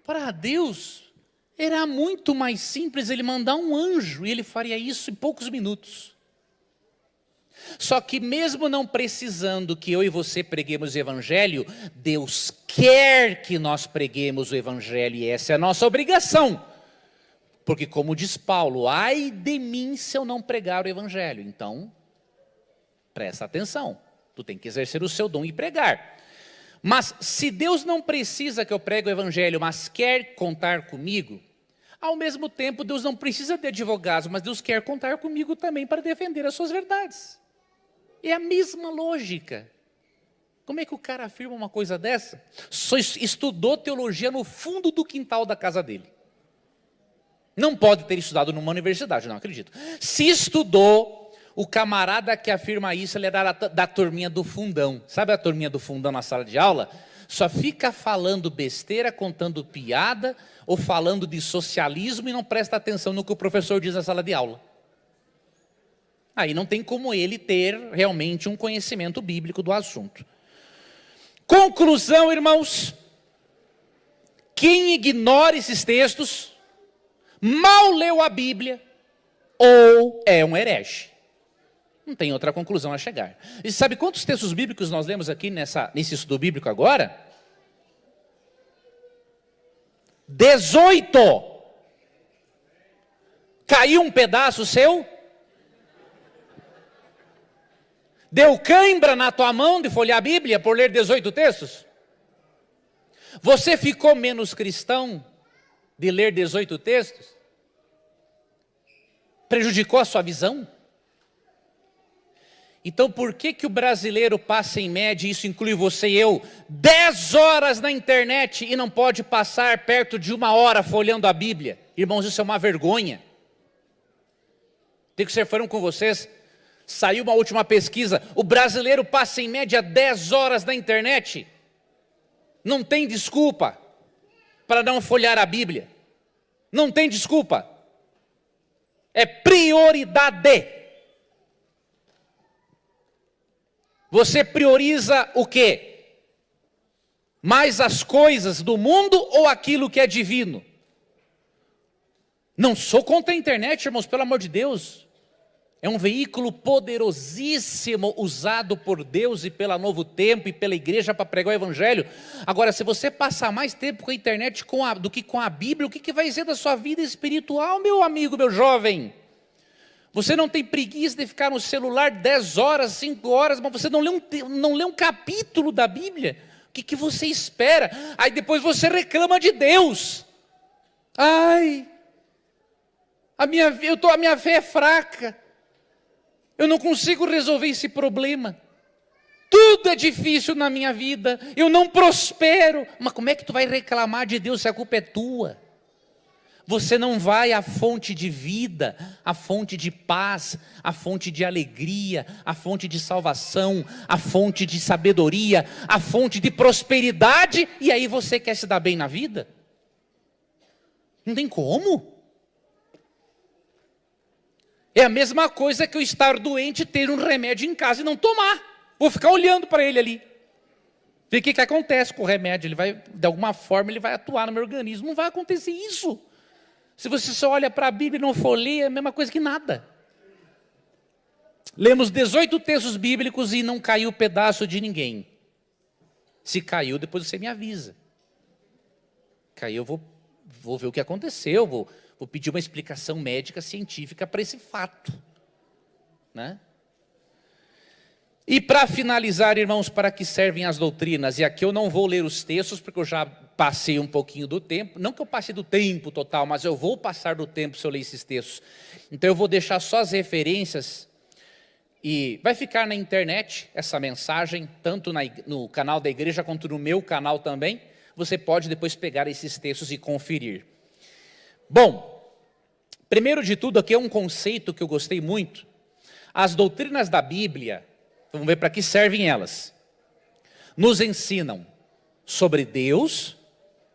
Para Deus, era muito mais simples ele mandar um anjo e ele faria isso em poucos minutos. Só que mesmo não precisando que eu e você preguemos o evangelho, Deus quer que nós preguemos o evangelho e essa é a nossa obrigação. Porque como diz Paulo, ai de mim se eu não pregar o evangelho. Então, presta atenção, tu tem que exercer o seu dom e pregar. Mas se Deus não precisa que eu pregue o evangelho, mas quer contar comigo, ao mesmo tempo Deus não precisa de advogados, mas Deus quer contar comigo também para defender as suas verdades. É a mesma lógica. Como é que o cara afirma uma coisa dessa? Só estudou teologia no fundo do quintal da casa dele. Não pode ter estudado numa universidade, não acredito. Se estudou, o camarada que afirma isso, ele era da turminha do fundão. Sabe a turminha do fundão na sala de aula? Só fica falando besteira, contando piada, ou falando de socialismo e não presta atenção no que o professor diz na sala de aula. Aí não tem como ele ter realmente um conhecimento bíblico do assunto. Conclusão, irmãos. Quem ignora esses textos, mal leu a Bíblia, ou é um herege. Não tem outra conclusão a chegar. E sabe quantos textos bíblicos nós lemos aqui nesse estudo bíblico agora? 18. Caiu um pedaço seu? Deu cãibra na tua mão de folhear a Bíblia por ler 18 textos? Você ficou menos cristão de ler 18 textos? Prejudicou a sua visão? Então por que o brasileiro passa em média, e isso inclui você e eu, 10 horas na internet e não pode passar perto de 1 hora folheando a Bíblia? Irmãos, isso é uma vergonha. Tem que ser franco com vocês. Saiu uma última pesquisa, o brasileiro passa em média 10 horas na internet. Não tem desculpa para não folhear a Bíblia. Não tem desculpa. É prioridade. Você prioriza o quê? Mais as coisas do mundo ou aquilo que é divino? Não sou contra a internet, irmãos, pelo amor de Deus. É um veículo poderosíssimo usado por Deus e pela Novo Tempo e pela igreja para pregar o evangelho. Agora, se você passar mais tempo com a internet do que com a Bíblia, o que vai ser da sua vida espiritual, meu amigo, meu jovem? Você não tem preguiça de ficar no celular 10 horas, 5 horas, mas você não lê um capítulo da Bíblia? O que você espera? Aí depois você reclama de Deus. Ai, a minha fé é fraca. Eu não consigo resolver esse problema. Tudo é difícil na minha vida. Eu não prospero. Mas como é que tu vai reclamar de Deus se a culpa é tua? Você não vai à fonte de vida, à fonte de paz, à fonte de alegria, à fonte de salvação, à fonte de sabedoria, à fonte de prosperidade, e aí você quer se dar bem na vida? Não tem como. É a mesma coisa que eu estar doente e ter um remédio em casa e não tomar. Vou ficar olhando para ele ali. Ver o que acontece com o remédio. Ele vai, de alguma forma, ele vai atuar no meu organismo. Não vai acontecer isso. Se você só olha para a Bíblia e não folheia, é a mesma coisa que nada. Lemos 18 textos bíblicos e não caiu pedaço de ninguém. Se caiu, depois você me avisa. Caiu, eu vou ver o que aconteceu, vou pedir uma explicação médica, científica para esse fato, né? E para finalizar, irmãos, para que servem as doutrinas? E aqui eu não vou ler os textos, porque eu já passei um pouquinho do tempo. Não que eu passe do tempo total, mas eu vou passar do tempo se eu ler esses textos. Então eu vou deixar só as referências. E vai ficar na internet essa mensagem, tanto no canal da igreja, quanto no meu canal também. Você pode depois pegar esses textos e conferir. Bom, primeiro de tudo, aqui é um conceito que eu gostei muito. As doutrinas da Bíblia, vamos ver para que servem elas. Nos ensinam sobre Deus,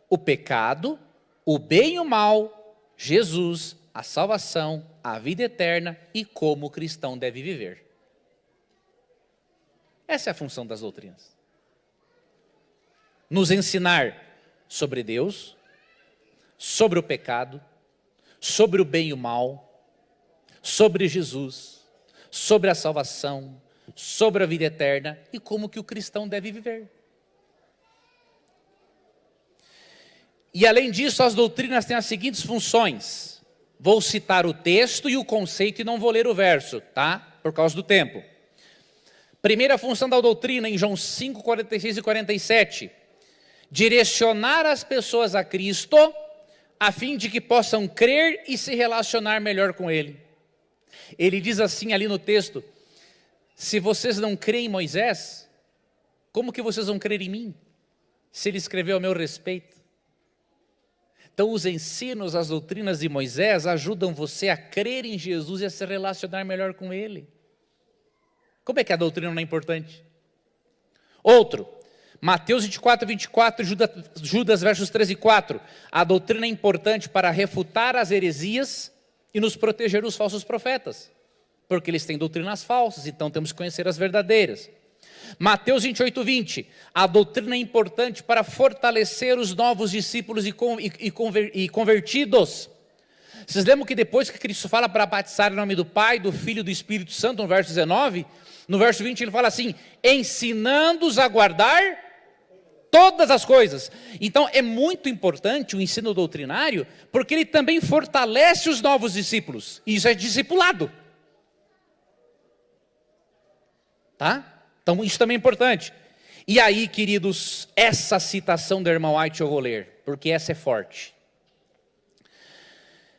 o pecado, o bem e o mal, Jesus, a salvação, a vida eterna e como o cristão deve viver. Essa é a função das doutrinas. Nos ensinar sobre Deus, sobre o pecado, sobre o bem e o mal, sobre Jesus, sobre a salvação, sobre a vida eterna e como que o cristão deve viver. E além disso, as doutrinas têm as seguintes funções. Vou citar o texto e o conceito e não vou ler o verso, tá? Por causa do tempo. Primeira função da doutrina, em João 5, 46 e 47. Direcionar as pessoas a Cristo, a fim de que possam crer e se relacionar melhor com Ele. Ele diz assim ali no texto: se vocês não creem em Moisés, como que vocês vão crer em mim? Se ele escreveu a meu respeito. Então os ensinos, as doutrinas de Moisés ajudam você a crer em Jesus e a se relacionar melhor com Ele. Como é que a doutrina não é importante? Outro, Mateus 24, 24, Judas versos 13 e 4. A doutrina é importante para refutar as heresias e nos proteger dos falsos profetas. Porque eles têm doutrinas falsas, então temos que conhecer as verdadeiras. Mateus 28, 20. A doutrina é importante para fortalecer os novos discípulos e convertidos. Vocês lembram que depois que Cristo fala para batizar em nome do Pai, do Filho e do Espírito Santo, no verso 19, no verso 20 ele fala assim: ensinando-os a guardar todas as coisas. Então é muito importante o ensino doutrinário, porque ele também fortalece os novos discípulos. E isso é discipulado. Tá? Então isso também é importante. E aí, queridos, essa citação do irmão White eu vou ler, porque essa é forte.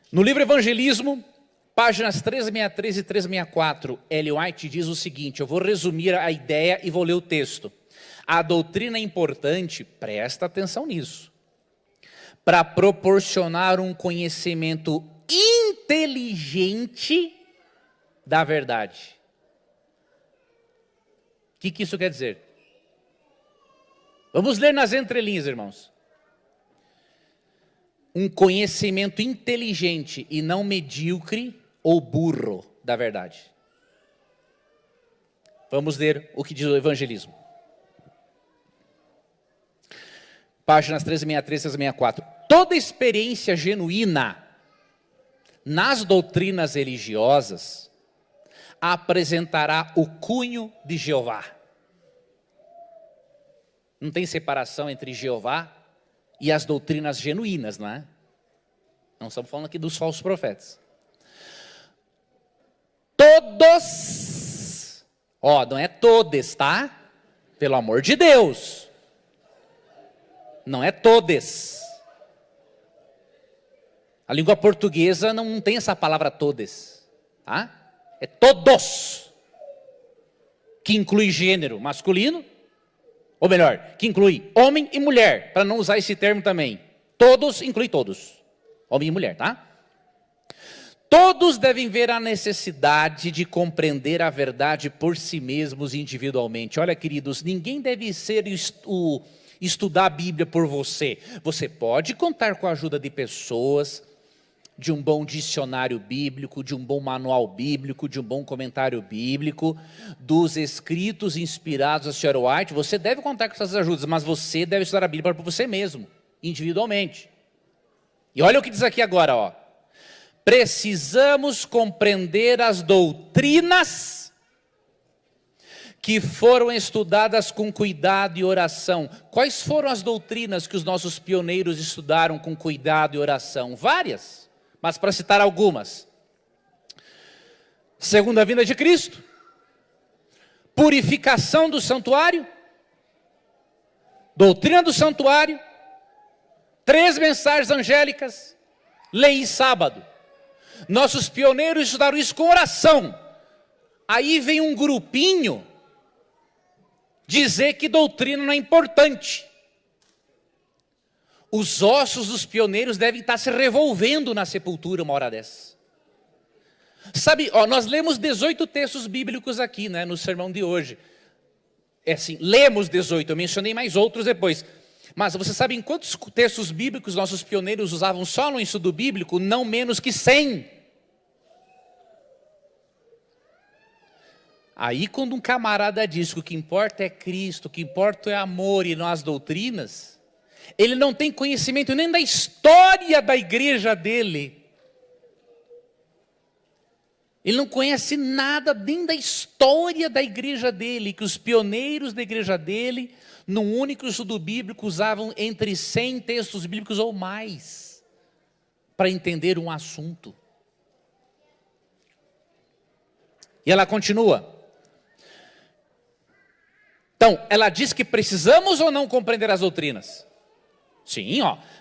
No livro Evangelismo, páginas 363 e 364, Ellen White diz o seguinte, eu vou resumir a ideia e vou ler o texto. A doutrina é importante, presta atenção nisso, para proporcionar um conhecimento inteligente da verdade. O que isso quer dizer? Vamos ler nas entrelinhas, irmãos. Um conhecimento inteligente e não medíocre ou burro da verdade. Vamos ler o que diz o Evangelismo. Páginas 363 e 364. Toda experiência genuína nas doutrinas religiosas apresentará o cunho de Jeová. Não tem separação entre Jeová e as doutrinas genuínas, não é? Não estamos falando aqui dos falsos profetas. Todos, não é todes, tá? Pelo amor de Deus. Não é todes. A língua portuguesa não tem essa palavra todes, tá? É todos, que inclui gênero masculino, ou melhor, que inclui homem e mulher, para não usar esse termo também. Todos inclui todos, homem e mulher, tá? Todos devem ver a necessidade de compreender a verdade por si mesmos individualmente. Olha, queridos, ninguém deve estudar a Bíblia por você. Você pode contar com a ajuda de pessoas, de um bom dicionário bíblico, de um bom manual bíblico, de um bom comentário bíblico, dos escritos inspirados da Sr. White. Você deve contar com essas ajudas, mas você deve estudar a Bíblia por você mesmo, individualmente. E olha o que diz aqui agora, precisamos compreender as doutrinas que foram estudadas com cuidado e oração. Quais foram as doutrinas que os nossos pioneiros estudaram com cuidado e oração? Várias. Mas para citar algumas: segunda vinda de Cristo, purificação do santuário, doutrina do santuário, 3 mensagens angélicas, lei e sábado. Nossos pioneiros estudaram isso com oração. Aí vem um grupinho dizer que doutrina não é importante. Os ossos dos pioneiros devem estar se revolvendo na sepultura uma hora dessa. Sabe, nós lemos 18 textos bíblicos aqui, né, no sermão de hoje. É assim, lemos 18, eu mencionei mais outros depois. Mas você sabe em quantos textos bíblicos nossos pioneiros usavam só no estudo bíblico? Não menos que 100. Aí quando um camarada diz que o que importa é Cristo, o que importa é amor e não as doutrinas, ele não tem conhecimento nem da história da igreja dele. Ele não conhece nada nem da história da igreja dele, que os pioneiros da igreja dele, num único estudo bíblico, usavam entre 100 textos bíblicos ou mais, para entender um assunto. E ela continua. Então, ela diz que precisamos ou não compreender as doutrinas? Sim,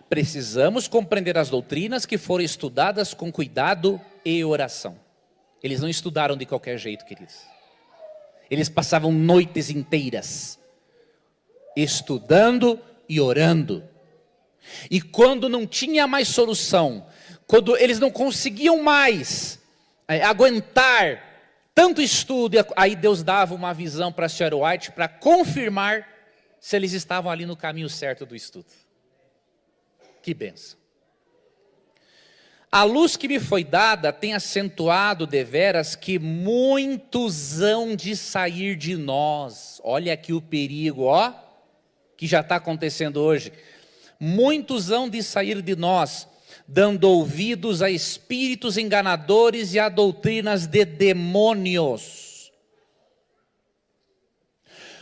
precisamos compreender as doutrinas que foram estudadas com cuidado e oração. Eles não estudaram de qualquer jeito, queridos. Eles passavam noites inteiras estudando e orando. E quando não tinha mais solução, quando eles não conseguiam mais aguentar tanto estudo, aí Deus dava uma visão para a senhora White para confirmar se eles estavam ali no caminho certo do estudo. Que bênção. A luz que me foi dada tem acentuado deveras que muitos hão de sair de nós. Olha aqui o perigo, que já está acontecendo hoje. Muitos hão de sair de nós, dando ouvidos a espíritos enganadores e a doutrinas de demônios.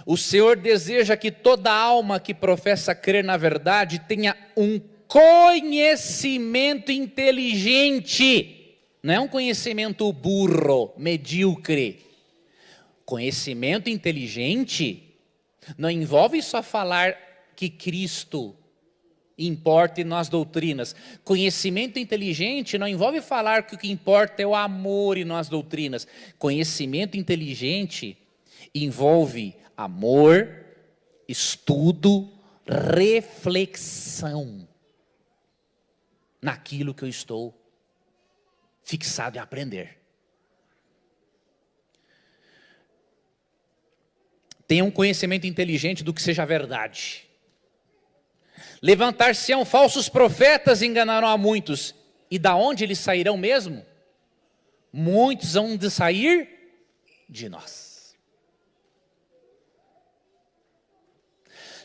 O Senhor deseja que toda alma que professa crer na verdade tenha um conhecimento inteligente, não é um conhecimento burro, medíocre. Conhecimento inteligente não envolve só falar que Cristo importa e não as doutrinas. Conhecimento inteligente não envolve falar que o que importa é o amor e não as doutrinas. Conhecimento inteligente envolve amor, estudo, reflexão naquilo que eu estou fixado em aprender. Tenha um conhecimento inteligente do que seja verdade. Levantar-se-ão falsos profetas e enganarão a muitos. E da onde eles sairão mesmo? Muitos hão de sair de nós.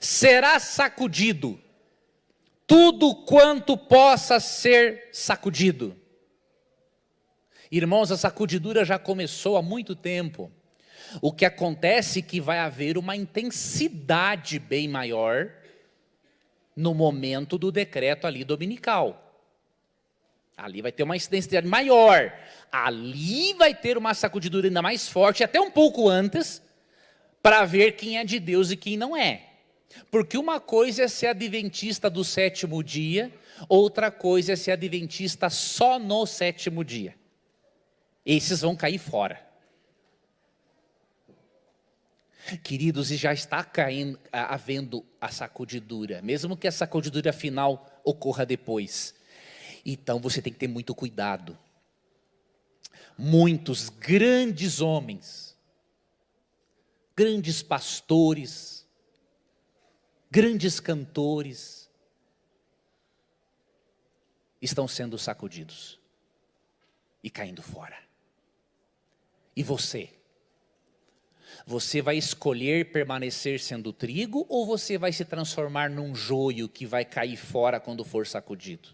Será sacudido tudo quanto possa ser sacudido. Irmãos, a sacudidura já começou há muito tempo. O que acontece é que vai haver uma intensidade bem maior no momento do decreto ali dominical. Ali vai ter uma intensidade maior. Ali vai ter uma sacudidura ainda mais forte, até um pouco antes, para ver quem é de Deus e quem não é. Porque uma coisa é ser adventista do 7º dia, outra coisa é ser adventista só no 7º dia. Esses vão cair fora. Queridos, e já está havendo a sacudidura, mesmo que a sacudidura final ocorra depois. Então você tem que ter muito cuidado. Muitos grandes homens, grandes pastores, grandes cantores estão sendo sacudidos e caindo fora. E você? Você vai escolher permanecer sendo trigo ou você vai se transformar num joio que vai cair fora quando for sacudido?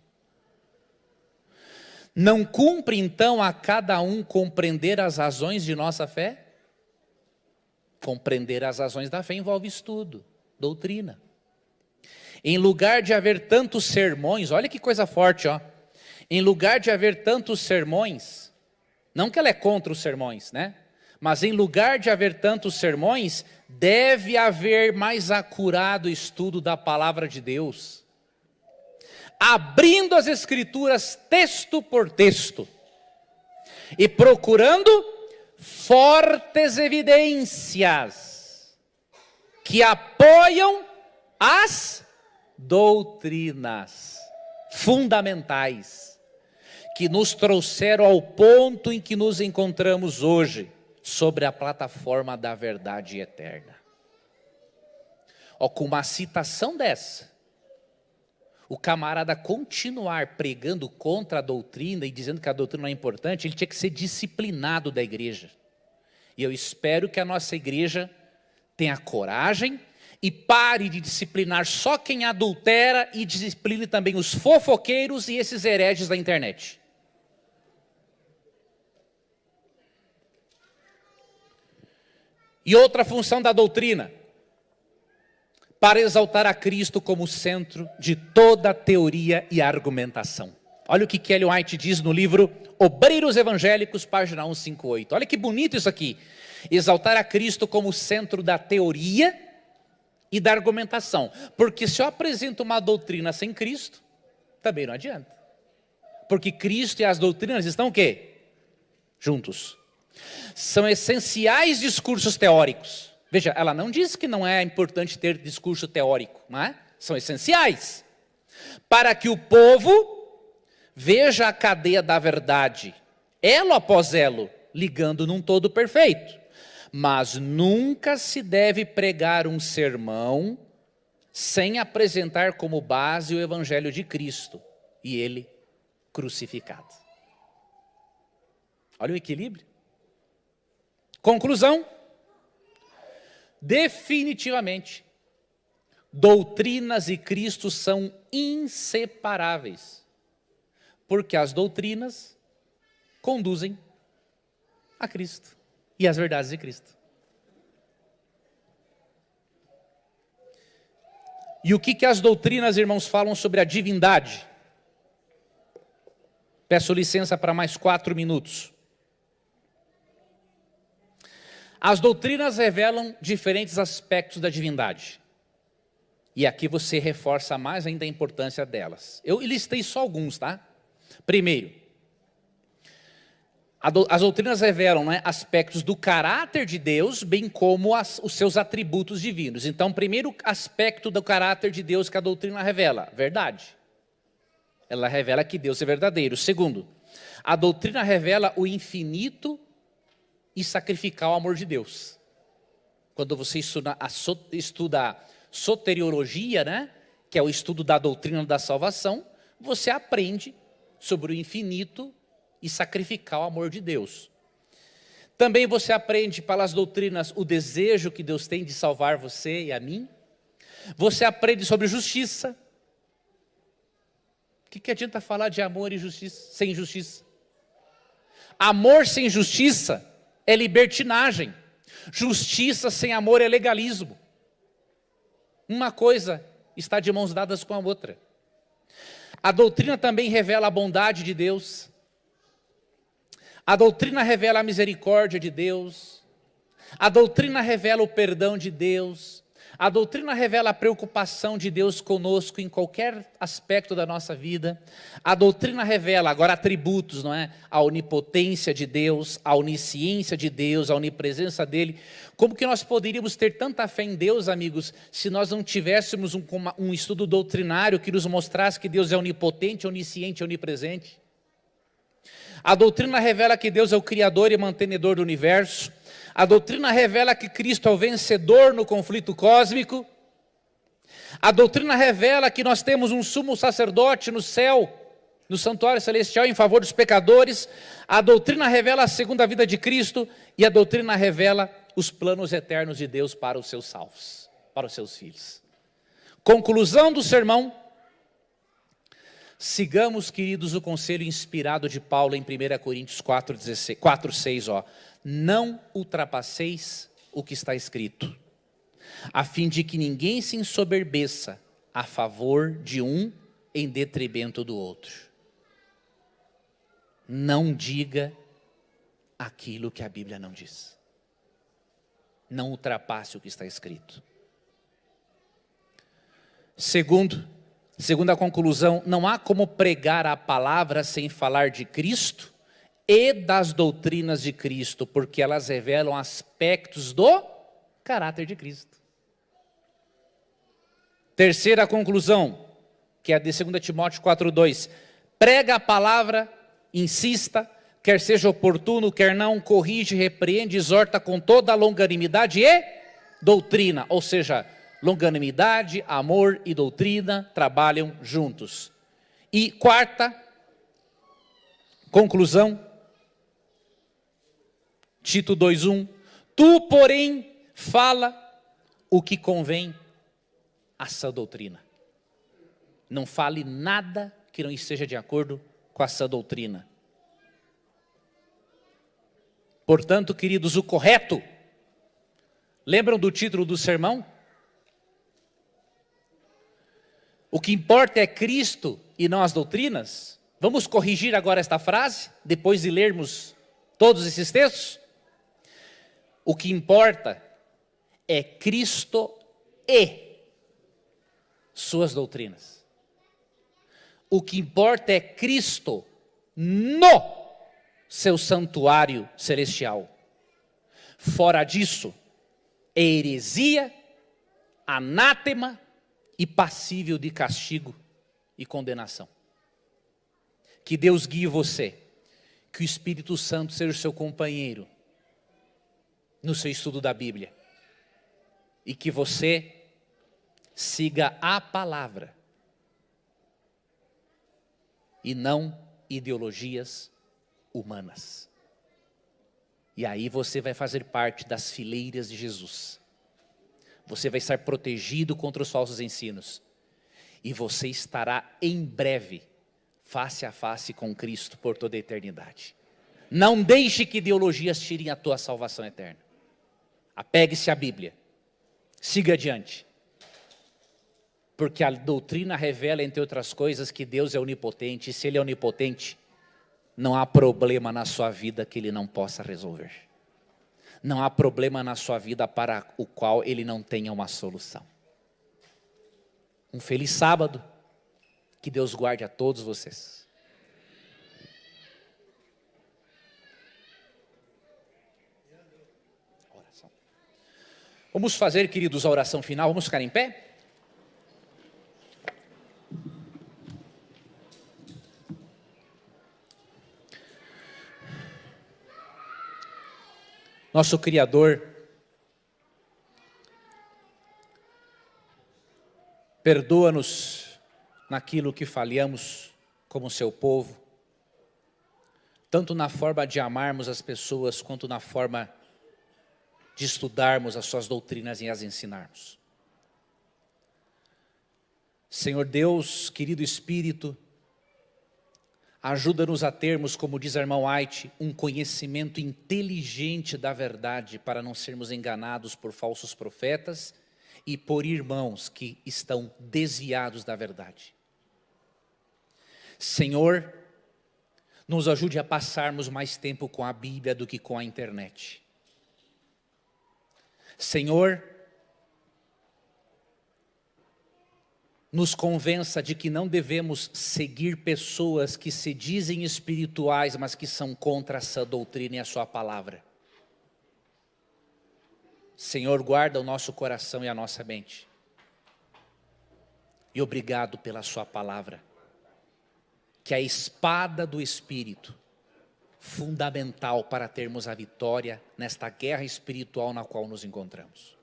Não cumpre então a cada um compreender as razões de nossa fé? Compreender as razões da fé envolve estudo, doutrina. Em lugar de haver tantos sermões, olha que coisa forte, em lugar de haver tantos sermões, não que ela é contra os sermões, né? Mas em lugar de haver tantos sermões, deve haver mais acurado estudo da palavra de Deus, abrindo as Escrituras texto por texto e procurando fortes evidências que apoiam as doutrinas fundamentais que nos trouxeram ao ponto em que nos encontramos hoje, sobre a plataforma da verdade eterna. Com uma citação dessa, o camarada continuar pregando contra a doutrina e dizendo que a doutrina não é importante, ele tinha que ser disciplinado da igreja. E eu espero que a nossa igreja tenha coragem e pare de disciplinar só quem adultera e discipline também os fofoqueiros e esses hereges da internet. E outra função da doutrina, para exaltar a Cristo como centro de toda a teoria e argumentação. Olha o que Ellen White diz no livro Obreiros Evangélicos, página 158. Olha que bonito isso aqui. Exaltar a Cristo como centro da teoria e da argumentação. Porque se eu apresento uma doutrina sem Cristo, também não adianta. Porque Cristo e as doutrinas estão o quê? Juntos. São essenciais discursos teóricos. Veja, ela não diz que não é importante ter discurso teórico, não é? São essenciais. Para que o povo veja a cadeia da verdade, elo após elo, ligando num todo perfeito. Mas nunca se deve pregar um sermão sem apresentar como base o Evangelho de Cristo e ele crucificado. Olha o equilíbrio. Conclusão. Definitivamente, doutrinas e Cristo são inseparáveis, porque as doutrinas conduzem a Cristo e as verdades de Cristo. E o que as doutrinas, irmãos, falam sobre a divindade? Peço licença para mais 4 minutos. As doutrinas revelam diferentes aspectos da divindade. E aqui você reforça mais ainda a importância delas. Eu listei só alguns, tá? Primeiro, as doutrinas revelam, né, aspectos do caráter de Deus, bem como os seus atributos divinos. Então, primeiro aspecto do caráter de Deus que a doutrina revela, verdade. Ela revela que Deus é verdadeiro. Segundo, a doutrina revela o infinito e sacrificar o amor de Deus. Quando você estuda soteriologia, né, que é o estudo da doutrina da salvação, você aprende sobre o infinito e sacrificar o amor de Deus. Também você aprende pelas doutrinas o desejo que Deus tem de salvar você e a mim. Você aprende sobre justiça. O que adianta falar de amor e justiça sem justiça? Amor sem justiça é libertinagem. Justiça sem amor é legalismo. Uma coisa está de mãos dadas com a outra. A doutrina também revela a bondade de Deus. A doutrina revela a misericórdia de Deus. A doutrina revela o perdão de Deus. A doutrina revela a preocupação de Deus conosco em qualquer aspecto da nossa vida. A doutrina revela agora atributos, não é? A onipotência de Deus, a onisciência de Deus, a onipresença dele. Como que nós poderíamos ter tanta fé em Deus, amigos, se nós não tivéssemos um estudo doutrinário que nos mostrasse que Deus é onipotente, onisciente, onipresente? A doutrina revela que Deus é o Criador e mantenedor do universo. A doutrina revela que Cristo é o vencedor no conflito cósmico. A doutrina revela que nós temos um sumo sacerdote no céu, no santuário celestial, em favor dos pecadores. A doutrina revela a segunda vida de Cristo. E a doutrina revela os planos eternos de Deus para os seus salvos, para os seus filhos. Conclusão do sermão. Sigamos, queridos, o conselho inspirado de Paulo em 1 Coríntios 4:6, não ultrapasseis o que está escrito, a fim de que ninguém se ensoberbeça a favor de um em detrimento do outro. Não diga aquilo que a Bíblia não diz. não ultrapasse o que está escrito. Segunda conclusão, não há como pregar a palavra sem falar de Cristo e das doutrinas de Cristo, porque elas revelam aspectos do caráter de Cristo. Terceira conclusão, que é a de 2 Timóteo 4,2. Prega a palavra, insista, quer seja oportuno, quer não, corrige, repreende, exorta com toda a longanimidade e doutrina. Ou seja, longanimidade, amor e doutrina trabalham juntos. E quarta conclusão, Tito 2,1. Tu, porém, fala o que convém à sã doutrina. Não fale nada que não esteja de acordo com a sã doutrina. Portanto, queridos, o correto, lembram do título do sermão? O que importa é Cristo e não as doutrinas? Vamos corrigir agora esta frase, depois de lermos todos esses textos? O que importa é Cristo e suas doutrinas. O que importa é Cristo no seu santuário celestial. Fora disso, é heresia, anátema e passível de castigo e condenação. Que Deus guie você, que o Espírito Santo seja o seu companheiro no seu estudo da Bíblia e que você siga a palavra e não ideologias humanas. E aí você vai fazer parte das fileiras de Jesus. Você vai estar protegido contra os falsos ensinos. E você estará em breve, face a face com Cristo por toda a eternidade. Não deixe que ideologias tirem a tua salvação eterna. Apegue-se à Bíblia. Siga adiante. Porque a doutrina revela, entre outras coisas, que Deus é onipotente. E se Ele é onipotente, não há problema na sua vida que Ele não possa resolver. Não há problema na sua vida para o qual Ele não tenha uma solução. Um feliz sábado. Que Deus guarde a todos vocês. Oração. Vamos fazer, queridos, a oração final. Vamos ficar em pé? Nosso Criador, perdoa-nos naquilo que falhamos como seu povo, tanto na forma de amarmos as pessoas, quanto na forma de estudarmos as suas doutrinas e as ensinarmos. Senhor Deus, querido Espírito, ajuda-nos a termos, como diz a irmã White, um conhecimento inteligente da verdade para não sermos enganados por falsos profetas e por irmãos que estão desviados da verdade. Senhor, nos ajude a passarmos mais tempo com a Bíblia do que com a internet. Senhor, nos convença de que não devemos seguir pessoas que se dizem espirituais, mas que são contra essa doutrina e a sua palavra. Senhor, guarda o nosso coração e a nossa mente. E obrigado pela sua palavra, que é a espada do Espírito, fundamental para termos a vitória nesta guerra espiritual na qual nos encontramos.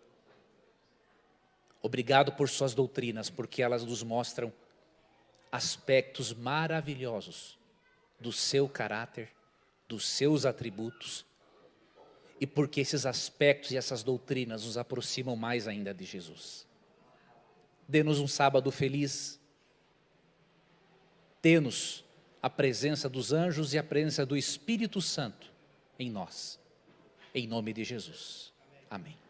Obrigado por suas doutrinas, porque elas nos mostram aspectos maravilhosos do seu caráter, dos seus atributos, e porque esses aspectos e essas doutrinas nos aproximam mais ainda de Jesus. Dê-nos um sábado feliz, dê-nos a presença dos anjos e a presença do Espírito Santo em nós, em nome de Jesus. Amém.